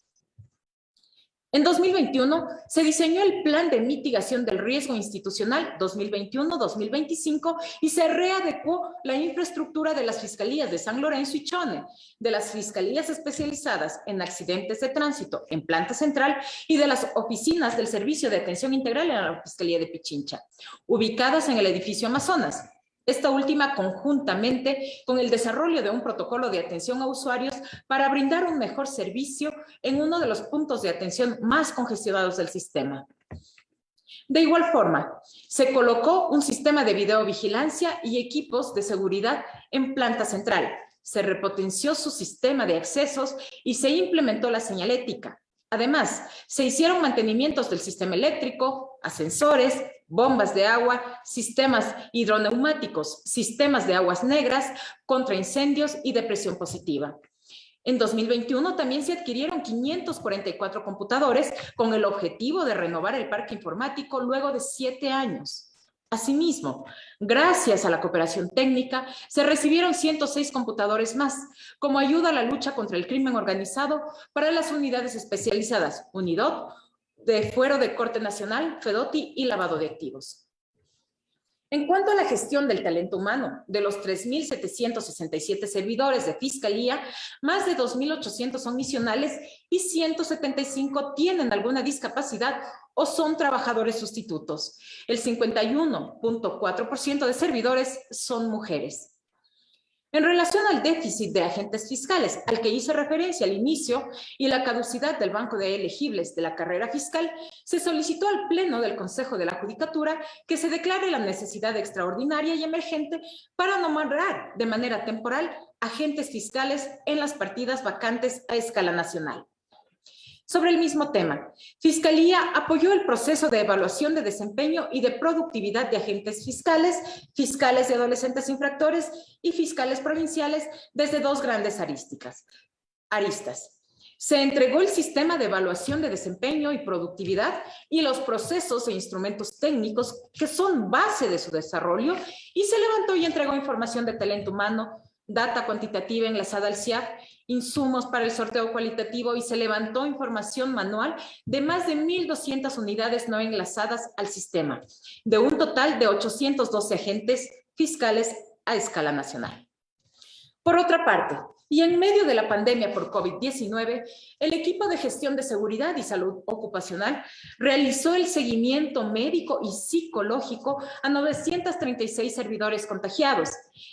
En 2021 se diseñó el Plan de Mitigación del Riesgo Institucional 2021-2025 y se readecuó la infraestructura de las Fiscalías de San Lorenzo y Chone, de las Fiscalías especializadas en accidentes de tránsito en Planta Central y de las oficinas del Servicio de Atención Integral en la Fiscalía de Pichincha, ubicadas en el edificio Amazonas. Esta última conjuntamente con el desarrollo de un protocolo de atención a usuarios para brindar un mejor servicio en uno de los puntos de atención más congestionados del sistema. De igual forma, se colocó un sistema de videovigilancia y equipos de seguridad en Planta Central. Se repotenció su sistema de accesos y se implementó la señalética. Además, se hicieron mantenimientos del sistema eléctrico, ascensores, bombas de agua, sistemas hidroneumáticos, sistemas de aguas negras, contra incendios y de presión positiva. En 2021 también se adquirieron 544 computadores con el objetivo de renovar el parque informático luego de 7 años. Asimismo, gracias a la cooperación técnica, se recibieron 106 computadores más como ayuda a la lucha contra el crimen organizado para las unidades especializadas UNIDOT, de Fuero de Corte Nacional, FEDOTI y lavado de activos. En cuanto a la gestión del talento humano, de los 3.767 servidores de Fiscalía, más de 2.800 son misionales y 175 tienen alguna discapacidad o son trabajadores sustitutos. El 51.4% de servidores son mujeres. En relación al déficit de agentes fiscales, al que hice referencia al inicio, y la caducidad del banco de elegibles de la carrera fiscal, se solicitó al Pleno del Consejo de la Judicatura que se declare la necesidad extraordinaria y emergente para nombrar de manera temporal agentes fiscales en las partidas vacantes a escala nacional. Sobre el mismo tema, Fiscalía apoyó el proceso de evaluación de desempeño y de productividad de agentes fiscales, fiscales de adolescentes infractores y fiscales provinciales desde 2 grandes aristas. Se entregó el sistema de evaluación de desempeño y productividad y los procesos e instrumentos técnicos que son base de su desarrollo, y se levantó y entregó información de talento humano, data cuantitativa enlazada al CIAP, insumos para el sorteo cualitativo, y se levantó información manual de más de 1.200 unidades no enlazadas al sistema, de un total de 812 agentes fiscales a escala nacional. Por otra parte, y en medio de la pandemia por COVID-19, el equipo de gestión de seguridad y salud ocupacional realizó el seguimiento médico y psicológico a 936 servidores contagiados.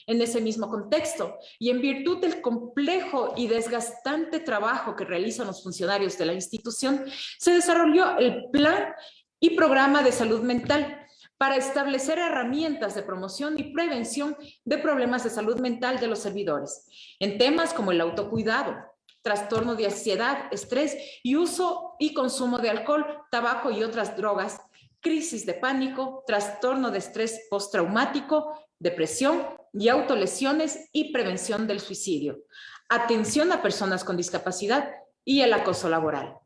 En ese mismo contexto, y en virtud del complejo y desgastante trabajo que realizan los funcionarios de la institución, se desarrolló el plan y programa de salud mental para establecer herramientas de promoción y prevención de problemas de salud mental de los servidores, en temas como el autocuidado, trastorno de ansiedad, estrés y uso y consumo de alcohol, tabaco y otras drogas, crisis de pánico, trastorno de estrés postraumático, depresión y autolesiones y prevención del suicidio, atención a personas con discapacidad y el acoso laboral.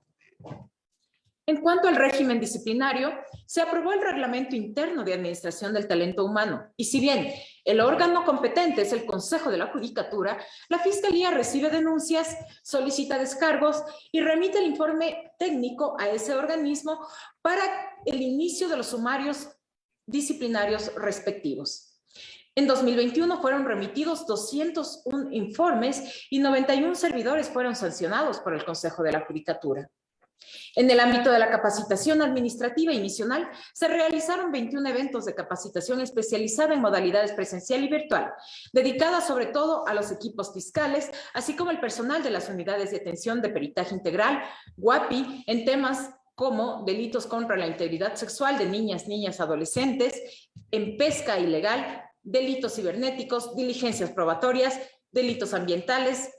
En cuanto al régimen disciplinario, se aprobó el Reglamento Interno de Administración del Talento Humano y si bien el órgano competente es el Consejo de la Judicatura, la Fiscalía recibe denuncias, solicita descargos y remite el informe técnico a ese organismo para el inicio de los sumarios disciplinarios respectivos. En 2021 fueron remitidos 201 informes y 91 servidores fueron sancionados por el Consejo de la Judicatura. En el ámbito de la capacitación administrativa y misional, se realizaron 21 eventos de capacitación especializada en modalidades presencial y virtual, dedicada sobre todo a los equipos fiscales, así como el personal de las unidades de atención de peritaje integral, UAPI, en temas como delitos contra la integridad sexual de niñas, adolescentes, en pesca ilegal, delitos cibernéticos, diligencias probatorias, delitos ambientales,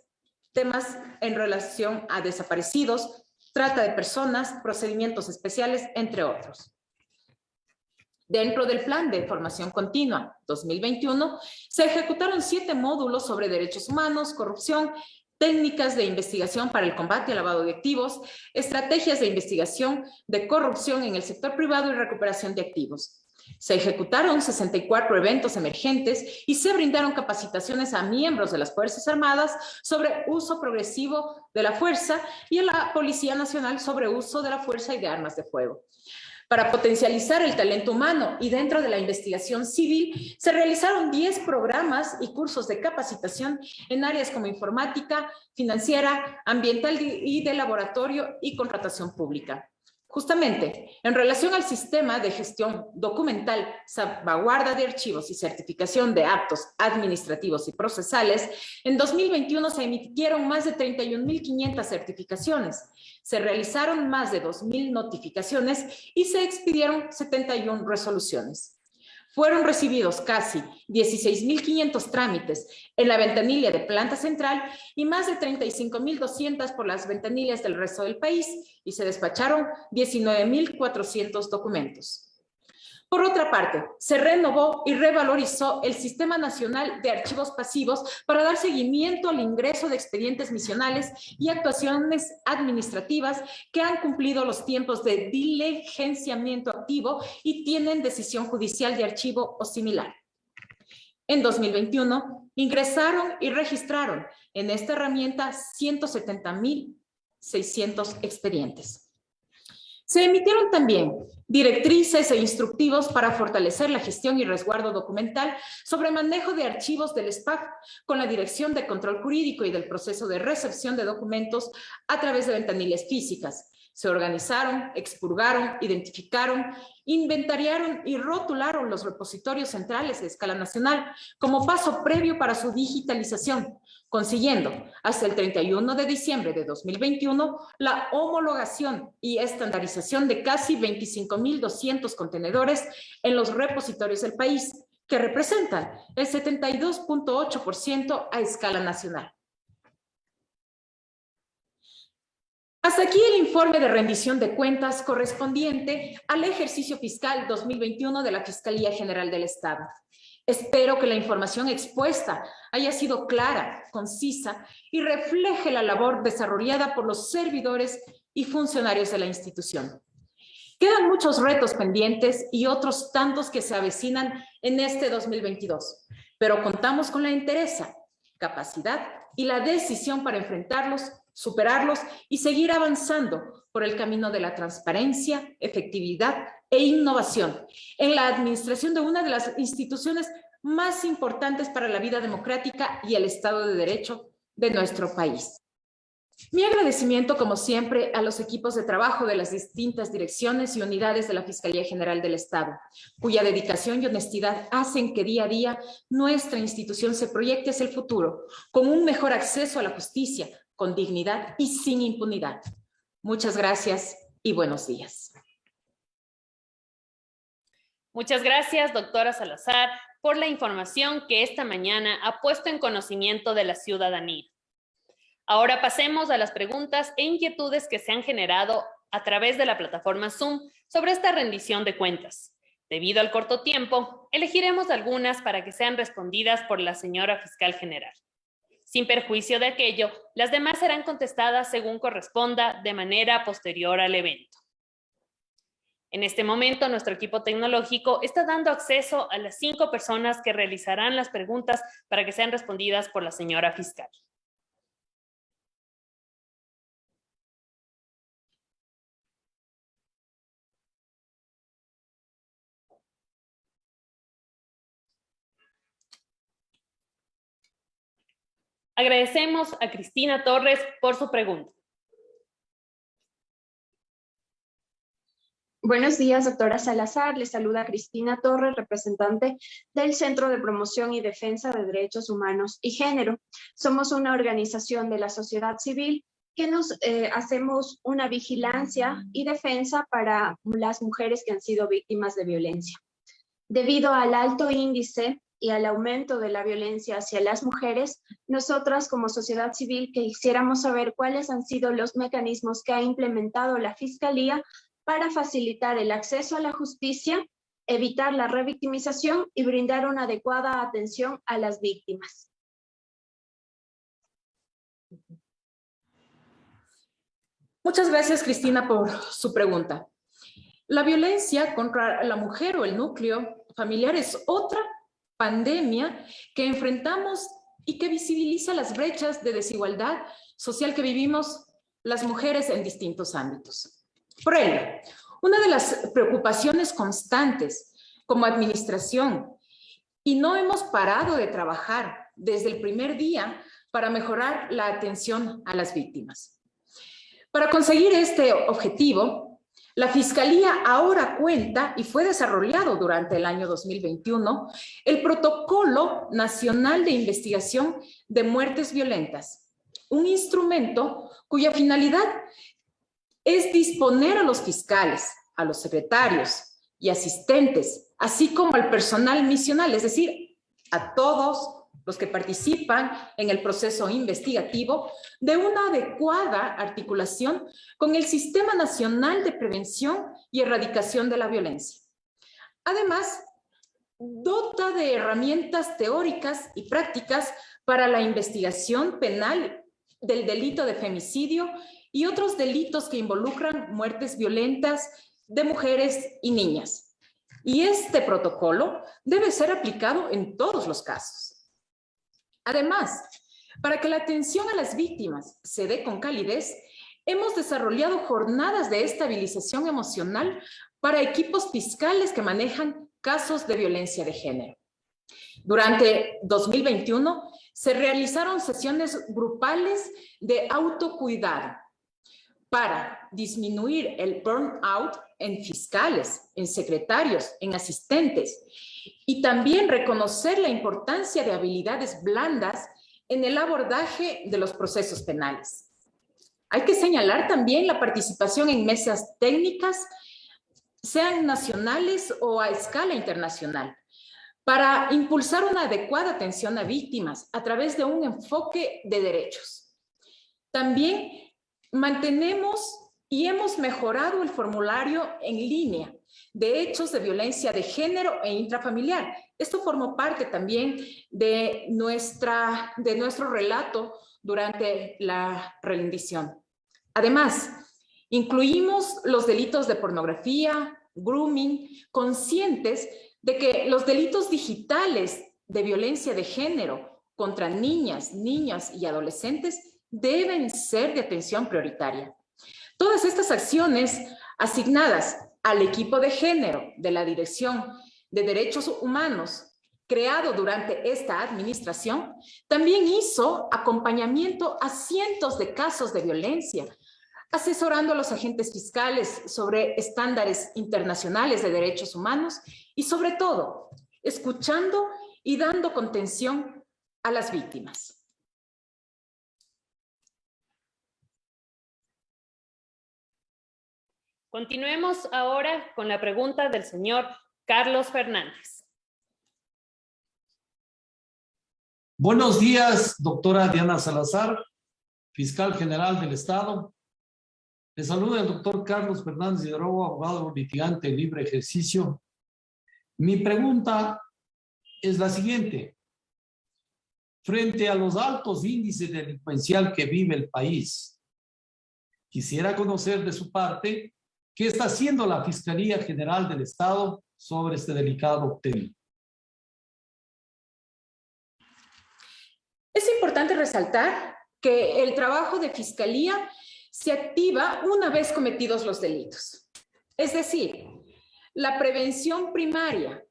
temas en relación a desaparecidos, trata de personas, procedimientos especiales, entre otros. Dentro del Plan de Formación Continua 2021, se ejecutaron 7 módulos sobre derechos humanos, corrupción, técnicas de investigación para el combate al lavado de activos, estrategias de investigación de corrupción en el sector privado y recuperación de activos. Se ejecutaron 64 eventos emergentes y se brindaron capacitaciones a miembros de las Fuerzas Armadas sobre uso progresivo de la fuerza y a la Policía Nacional sobre uso de la fuerza y de armas de fuego. Para potencializar el talento humano y dentro de la investigación civil, se realizaron 10 programas y cursos de capacitación en áreas como informática, financiera, ambiental y de laboratorio y contratación pública. Justamente, en relación al sistema de gestión documental, salvaguarda de archivos y certificación de actos administrativos y procesales, en 2021 se emitieron más de 31.500 certificaciones, se realizaron más de 2.000 notificaciones y se expidieron 71 resoluciones. Fueron recibidos casi 16.500 trámites en la ventanilla de Planta Central y más de 35.200 por las ventanillas del resto del país y se despacharon 19.400 documentos. Por otra parte, se renovó y revalorizó el Sistema Nacional de Archivos Pasivos para dar seguimiento al ingreso de expedientes misionales y actuaciones administrativas que han cumplido los tiempos de diligenciamiento activo y tienen decisión judicial de archivo o similar. En 2021, ingresaron y registraron en esta herramienta 170.600 expedientes. Se emitieron también directrices e instructivos para fortalecer la gestión y resguardo documental sobre manejo de archivos del SPAC con la Dirección de Control Jurídico y del proceso de recepción de documentos a través de ventanillas físicas. Se organizaron, expurgaron, identificaron, inventariaron y rotularon los repositorios centrales de escala nacional como paso previo para su digitalización, consiguiendo hasta el 31 de diciembre de 2021 la homologación y estandarización de casi 25.200 contenedores en los repositorios del país, que representan el 72.8% a escala nacional. Hasta aquí el informe de rendición de cuentas correspondiente al ejercicio fiscal 2021 de la Fiscalía General del Estado. Espero que la información expuesta haya sido clara, concisa y refleje la labor desarrollada por los servidores y funcionarios de la institución. Quedan muchos retos pendientes y otros tantos que se avecinan en este 2022, pero contamos con la entereza, capacidad y la decisión para enfrentarlos, superarlos y seguir avanzando por el camino de la transparencia, efectividad e innovación en la administración de una de las instituciones más importantes para la vida democrática y el Estado de Derecho de nuestro país. Mi agradecimiento, como siempre, a los equipos de trabajo de las distintas direcciones y unidades de la Fiscalía General del Estado, cuya dedicación y honestidad hacen que día a día nuestra institución se proyecte hacia el futuro, con un mejor acceso a la justicia, con dignidad y sin impunidad. Muchas gracias y buenos días. Muchas gracias, doctora Salazar, por la información que esta mañana ha puesto en conocimiento de la ciudadanía. Ahora pasemos a las preguntas e inquietudes que se han generado a través de la plataforma Zoom sobre esta rendición de cuentas. Debido al corto tiempo, elegiremos algunas para que sean respondidas por la señora fiscal general. Sin perjuicio de aquello, las demás serán contestadas según corresponda de manera posterior al evento. En este momento, nuestro equipo tecnológico está dando acceso a las 5 personas que realizarán las preguntas para que sean respondidas por la señora fiscal. Agradecemos a Cristina Torres por su pregunta. Buenos días, doctora Salazar. Le saluda Cristina Torres, representante del Centro de Promoción y Defensa de Derechos Humanos y Género. Somos una organización de la sociedad civil que nos hacemos una vigilancia y defensa para las mujeres que han sido víctimas de violencia. Debido al alto índice y al aumento de la violencia hacia las mujeres, nosotras como sociedad civil quisiéramos saber cuáles han sido los mecanismos que ha implementado la Fiscalía para facilitar el acceso a la justicia, evitar la revictimización y brindar una adecuada atención a las víctimas. Muchas gracias, Cristina, por su pregunta. La violencia contra la mujer o el núcleo familiar es otra pandemia que enfrentamos y que visibiliza las brechas de desigualdad social que vivimos las mujeres en distintos ámbitos. Por ello, una de las preocupaciones constantes como administración, y no hemos parado de trabajar desde el primer día para mejorar la atención a las víctimas. Para conseguir este objetivo, la Fiscalía ahora cuenta, y fue desarrollado durante el año 2021, el Protocolo Nacional de Investigación de Muertes Violentas, un instrumento cuya finalidad es disponer a los fiscales, a los secretarios y asistentes, así como al personal misional, es decir, a todos los que participan en el proceso investigativo, de una adecuada articulación con el Sistema Nacional de Prevención y Erradicación de la Violencia. Además, dota de herramientas teóricas y prácticas para la investigación penal del delito de femicidio y otros delitos que involucran muertes violentas de mujeres y niñas. Y este protocolo debe ser aplicado en todos los casos. Además, para que la atención a las víctimas se dé con calidez, hemos desarrollado jornadas de estabilización emocional para equipos fiscales que manejan casos de violencia de género. Durante 2021 se realizaron sesiones grupales de autocuidado para disminuir el burnout en fiscales, en secretarios, en asistentes, y también reconocer la importancia de habilidades blandas en el abordaje de los procesos penales. Hay que señalar también la participación en mesas técnicas, sean nacionales o a escala internacional, para impulsar una adecuada atención a víctimas a través de un enfoque de derechos. También mantenemos y hemos mejorado el formulario en línea de hechos de violencia de género e intrafamiliar. Esto formó parte también de nuestro relato durante la rendición. Además, incluimos los delitos de pornografía, grooming, conscientes de que los delitos digitales de violencia de género contra niñas, niños y adolescentes deben ser de atención prioritaria. Todas estas acciones asignadas al equipo de género de la Dirección de Derechos Humanos creado durante esta administración, también hizo acompañamiento a cientos de casos de violencia, asesorando a los agentes fiscales sobre estándares internacionales de derechos humanos y, sobre todo, escuchando y dando contención a las víctimas. Continuemos ahora con la pregunta del señor Carlos Fernández. Buenos días, doctora Diana Salazar, fiscal general del Estado. Le saluda el doctor Carlos Fernández de Robo, abogado litigante en libre ejercicio. Mi pregunta es la siguiente. Frente a los altos índices delincuencial que vive el país, quisiera conocer de su parte qué está haciendo la Fiscalía General del Estado sobre este delicado tema. Es importante resaltar que el trabajo de Fiscalía se activa una vez cometidos los delitos. Es decir, la prevención primaria,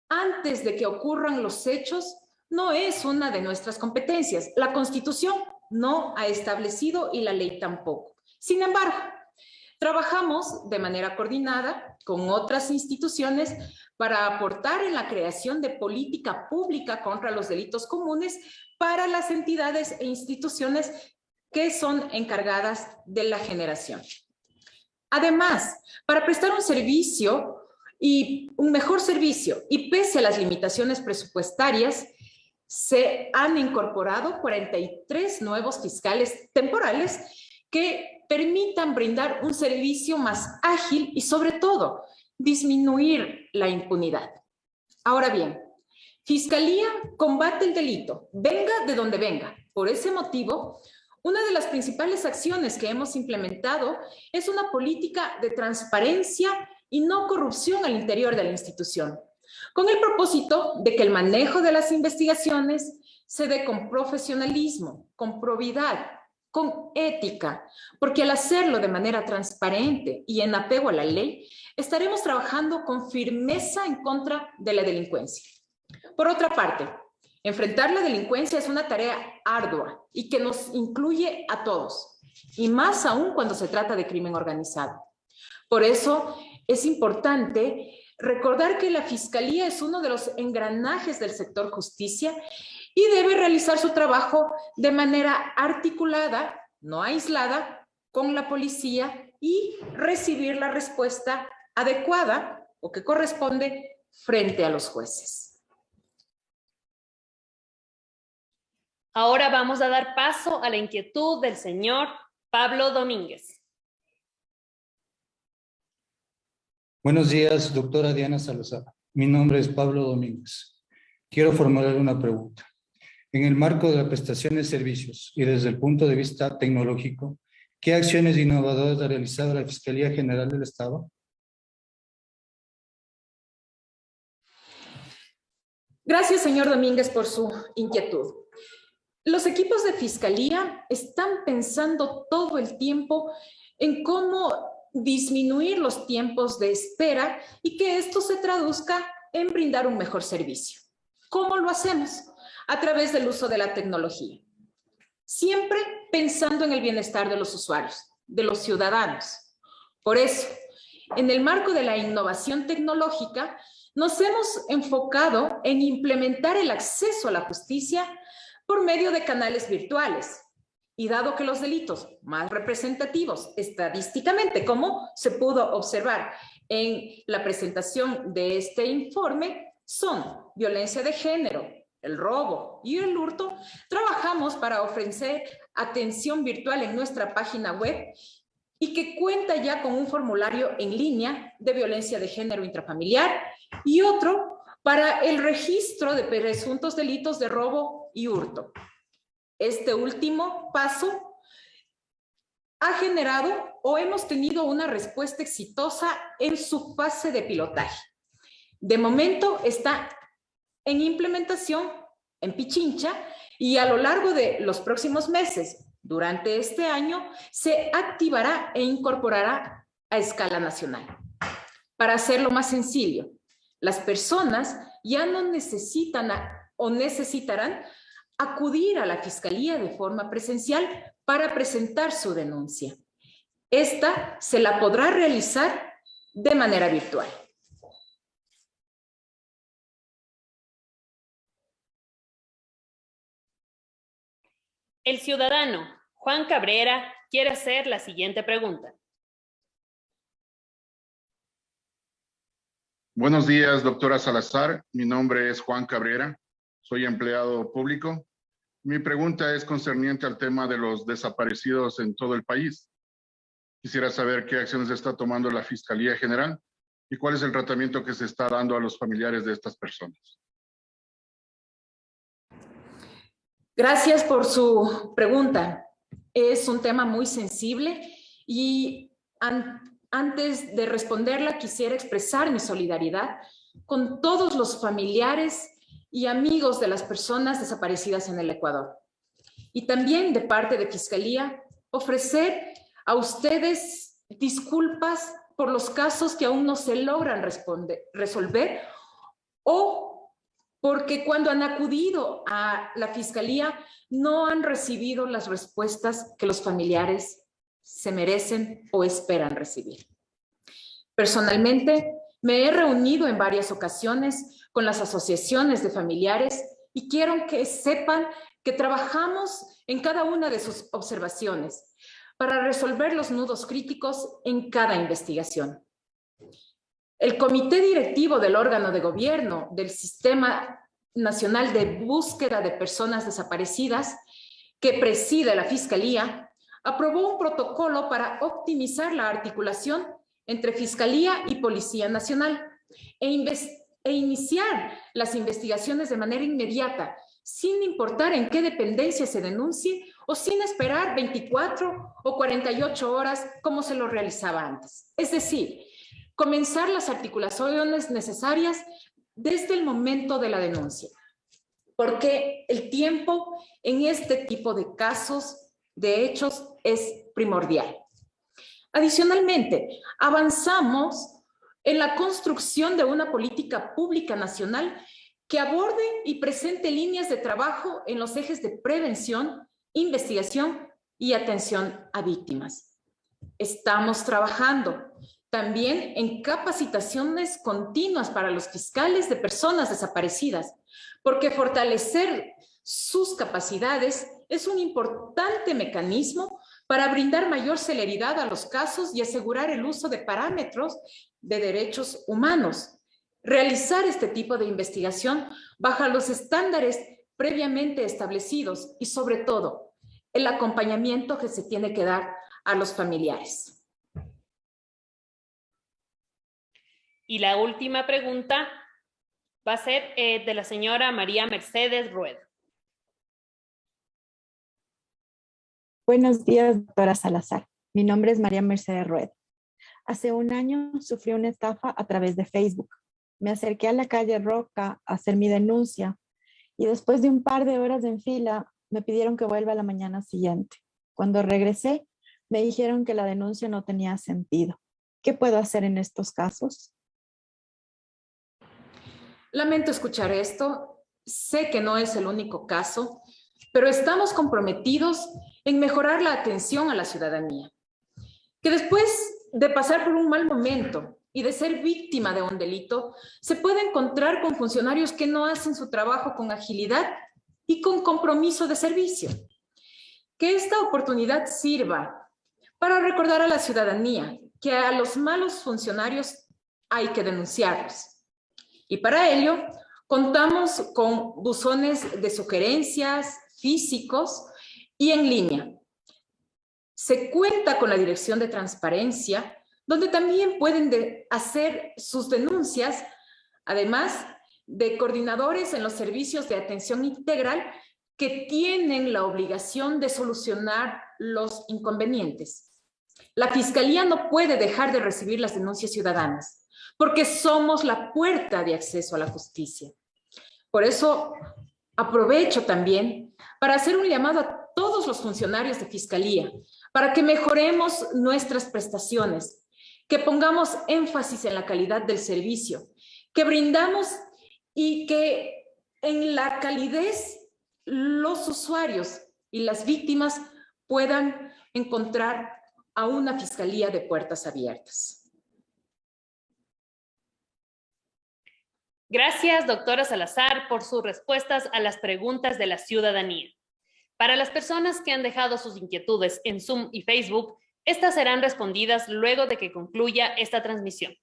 antes de que ocurran los hechos, no es una de nuestras competencias. La Constitución no ha establecido y la ley tampoco. Sin embargo, trabajamos de manera coordinada con otras instituciones para aportar en la creación de política pública contra los delitos comunes para las entidades e instituciones que son encargadas de la generación. Además, para prestar un servicio y un mejor servicio, y pese a las limitaciones presupuestarias, se han incorporado 43 nuevos fiscales temporales que permitan brindar un servicio más ágil y, sobre todo, disminuir la impunidad. Ahora bien, Fiscalía combate el delito, venga de donde venga. Por ese motivo, una de las principales acciones que hemos implementado es una política de transparencia y no corrupción al interior de la institución, con el propósito de que el manejo de las investigaciones se dé con profesionalismo, con probidad, con ética, porque al hacerlo de manera transparente y en apego a la ley, estaremos trabajando con firmeza en contra de la delincuencia. Por otra parte, enfrentar la delincuencia es una tarea ardua y que nos incluye a todos, y más aún cuando se trata de crimen organizado. Por eso es importante recordar que la Fiscalía es uno de los engranajes del sector justicia y debe realizar su trabajo de manera articulada, no aislada, con la policía y recibir la respuesta adecuada o que corresponde frente a los jueces. Ahora vamos a dar paso a la inquietud del señor Pablo Domínguez. Buenos días, doctora Diana Salazar. Mi nombre es Pablo Domínguez. Quiero formular una pregunta. En el marco de la prestación de servicios y desde el punto de vista tecnológico, ¿qué acciones innovadoras ha realizado la Fiscalía General del Estado? Gracias, señor Domínguez, por su inquietud. Los equipos de Fiscalía están pensando todo el tiempo en cómo disminuir los tiempos de espera y que esto se traduzca en brindar un mejor servicio. ¿Cómo lo hacemos? A través del uso de la tecnología. Siempre pensando en el bienestar de los usuarios, de los ciudadanos. Por eso, en el marco de la innovación tecnológica, nos hemos enfocado en implementar el acceso a la justicia por medio de canales virtuales. Y dado que los delitos más representativos estadísticamente, como se pudo observar en la presentación de este informe, son violencia de género, el robo y el hurto, trabajamos para ofrecer atención virtual en nuestra página web y que cuenta ya con un formulario en línea de violencia de género intrafamiliar y otro para el registro de presuntos delitos de robo y hurto. Este último paso ha generado o hemos tenido una respuesta exitosa en su fase de pilotaje. De momento está en implementación en Pichincha y a lo largo de los próximos meses, durante este año, se activará e incorporará a escala nacional. Para hacerlo más sencillo, las personas ya no necesitan o necesitarán acudir a la Fiscalía de forma presencial para presentar su denuncia. Esta se la podrá realizar de manera virtual. El ciudadano Juan Cabrera quiere hacer la siguiente pregunta. Buenos días, doctora Salazar. Mi nombre es Juan Cabrera. Soy empleado público. Mi pregunta es concerniente al tema de los desaparecidos en todo el país. Quisiera saber qué acciones está tomando la Fiscalía General y cuál es el tratamiento que se está dando a los familiares de estas personas. Gracias por su pregunta. Es un tema muy sensible y antes de responderla quisiera expresar mi solidaridad con todos los familiares y amigos de las personas desaparecidas en el Ecuador. Y también de parte de Fiscalía, ofrecer a ustedes disculpas por los casos que aún no se logran resolver o porque cuando han acudido a la Fiscalía no han recibido las respuestas que los familiares se merecen o esperan recibir. Personalmente, me he reunido en varias ocasiones con las asociaciones de familiares y quiero que sepan que trabajamos en cada una de sus observaciones para resolver los nudos críticos en cada investigación. El comité directivo del órgano de gobierno del Sistema Nacional de Búsqueda de Personas Desaparecidas, que preside la Fiscalía, aprobó un protocolo para optimizar la articulación entre Fiscalía y Policía Nacional e iniciar las investigaciones de manera inmediata, sin importar en qué dependencia se denuncie o sin esperar 24 o 48 horas como se lo realizaba antes. Es decir, comenzar las articulaciones necesarias desde el momento de la denuncia, porque el tiempo en este tipo de casos, de hechos, es primordial. Adicionalmente, avanzamos en la construcción de una política pública nacional que aborde y presente líneas de trabajo en los ejes de prevención, investigación y atención a víctimas. Estamos trabajando también en capacitaciones continuas para los fiscales de personas desaparecidas, porque fortalecer sus capacidades es un importante mecanismo para brindar mayor celeridad a los casos y asegurar el uso de parámetros de derechos humanos. Realizar este tipo de investigación bajo los estándares previamente establecidos y, sobre todo, el acompañamiento que se tiene que dar a los familiares. Y la última pregunta va a ser de la señora María Mercedes Rueda. Buenos días, doctora Salazar. Mi nombre es María Mercedes Rueda. Hace un año sufrí una estafa a través de Facebook. Me acerqué a la calle Roca a hacer mi denuncia y después de un par de horas en fila me pidieron que vuelva a la mañana siguiente. Cuando regresé, me dijeron que la denuncia no tenía sentido. ¿Qué puedo hacer en estos casos? Lamento escuchar esto. Sé que no es el único caso, pero estamos comprometidos en mejorar la atención a la ciudadanía, que después de pasar por un mal momento y de ser víctima de un delito, se puede encontrar con funcionarios que no hacen su trabajo con agilidad y con compromiso de servicio. Que esta oportunidad sirva para recordar a la ciudadanía que a los malos funcionarios hay que denunciarlos. Y para ello, contamos con buzones de sugerencias físicos y en línea. Se cuenta con la Dirección de Transparencia, donde también pueden hacer sus denuncias, además de coordinadores en los servicios de atención integral que tienen la obligación de solucionar los inconvenientes. La Fiscalía no puede dejar de recibir las denuncias ciudadanas, porque somos la puerta de acceso a la justicia. Por eso, aprovecho también para hacer un llamado a todos los funcionarios de Fiscalía, para que mejoremos nuestras prestaciones, que pongamos énfasis en la calidad del servicio, que brindamos y que en la calidez los usuarios y las víctimas puedan encontrar a una fiscalía de puertas abiertas. Gracias, doctora Salazar, por sus respuestas a las preguntas de la ciudadanía. Para las personas que han dejado sus inquietudes en Zoom y Facebook, estas serán respondidas luego de que concluya esta transmisión.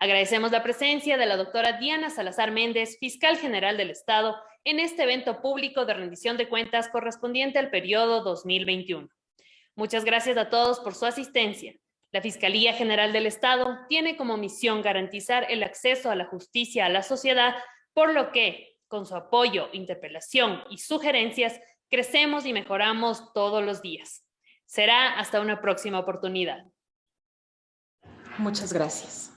Agradecemos la presencia de la doctora Diana Salazar Méndez, fiscal general del Estado, en este evento público de rendición de cuentas correspondiente al periodo 2021. Muchas gracias a todos por su asistencia. La Fiscalía General del Estado tiene como misión garantizar el acceso a la justicia a la sociedad, por lo que, con su apoyo, interpelación y sugerencias, crecemos y mejoramos todos los días. Será hasta una próxima oportunidad. Muchas gracias.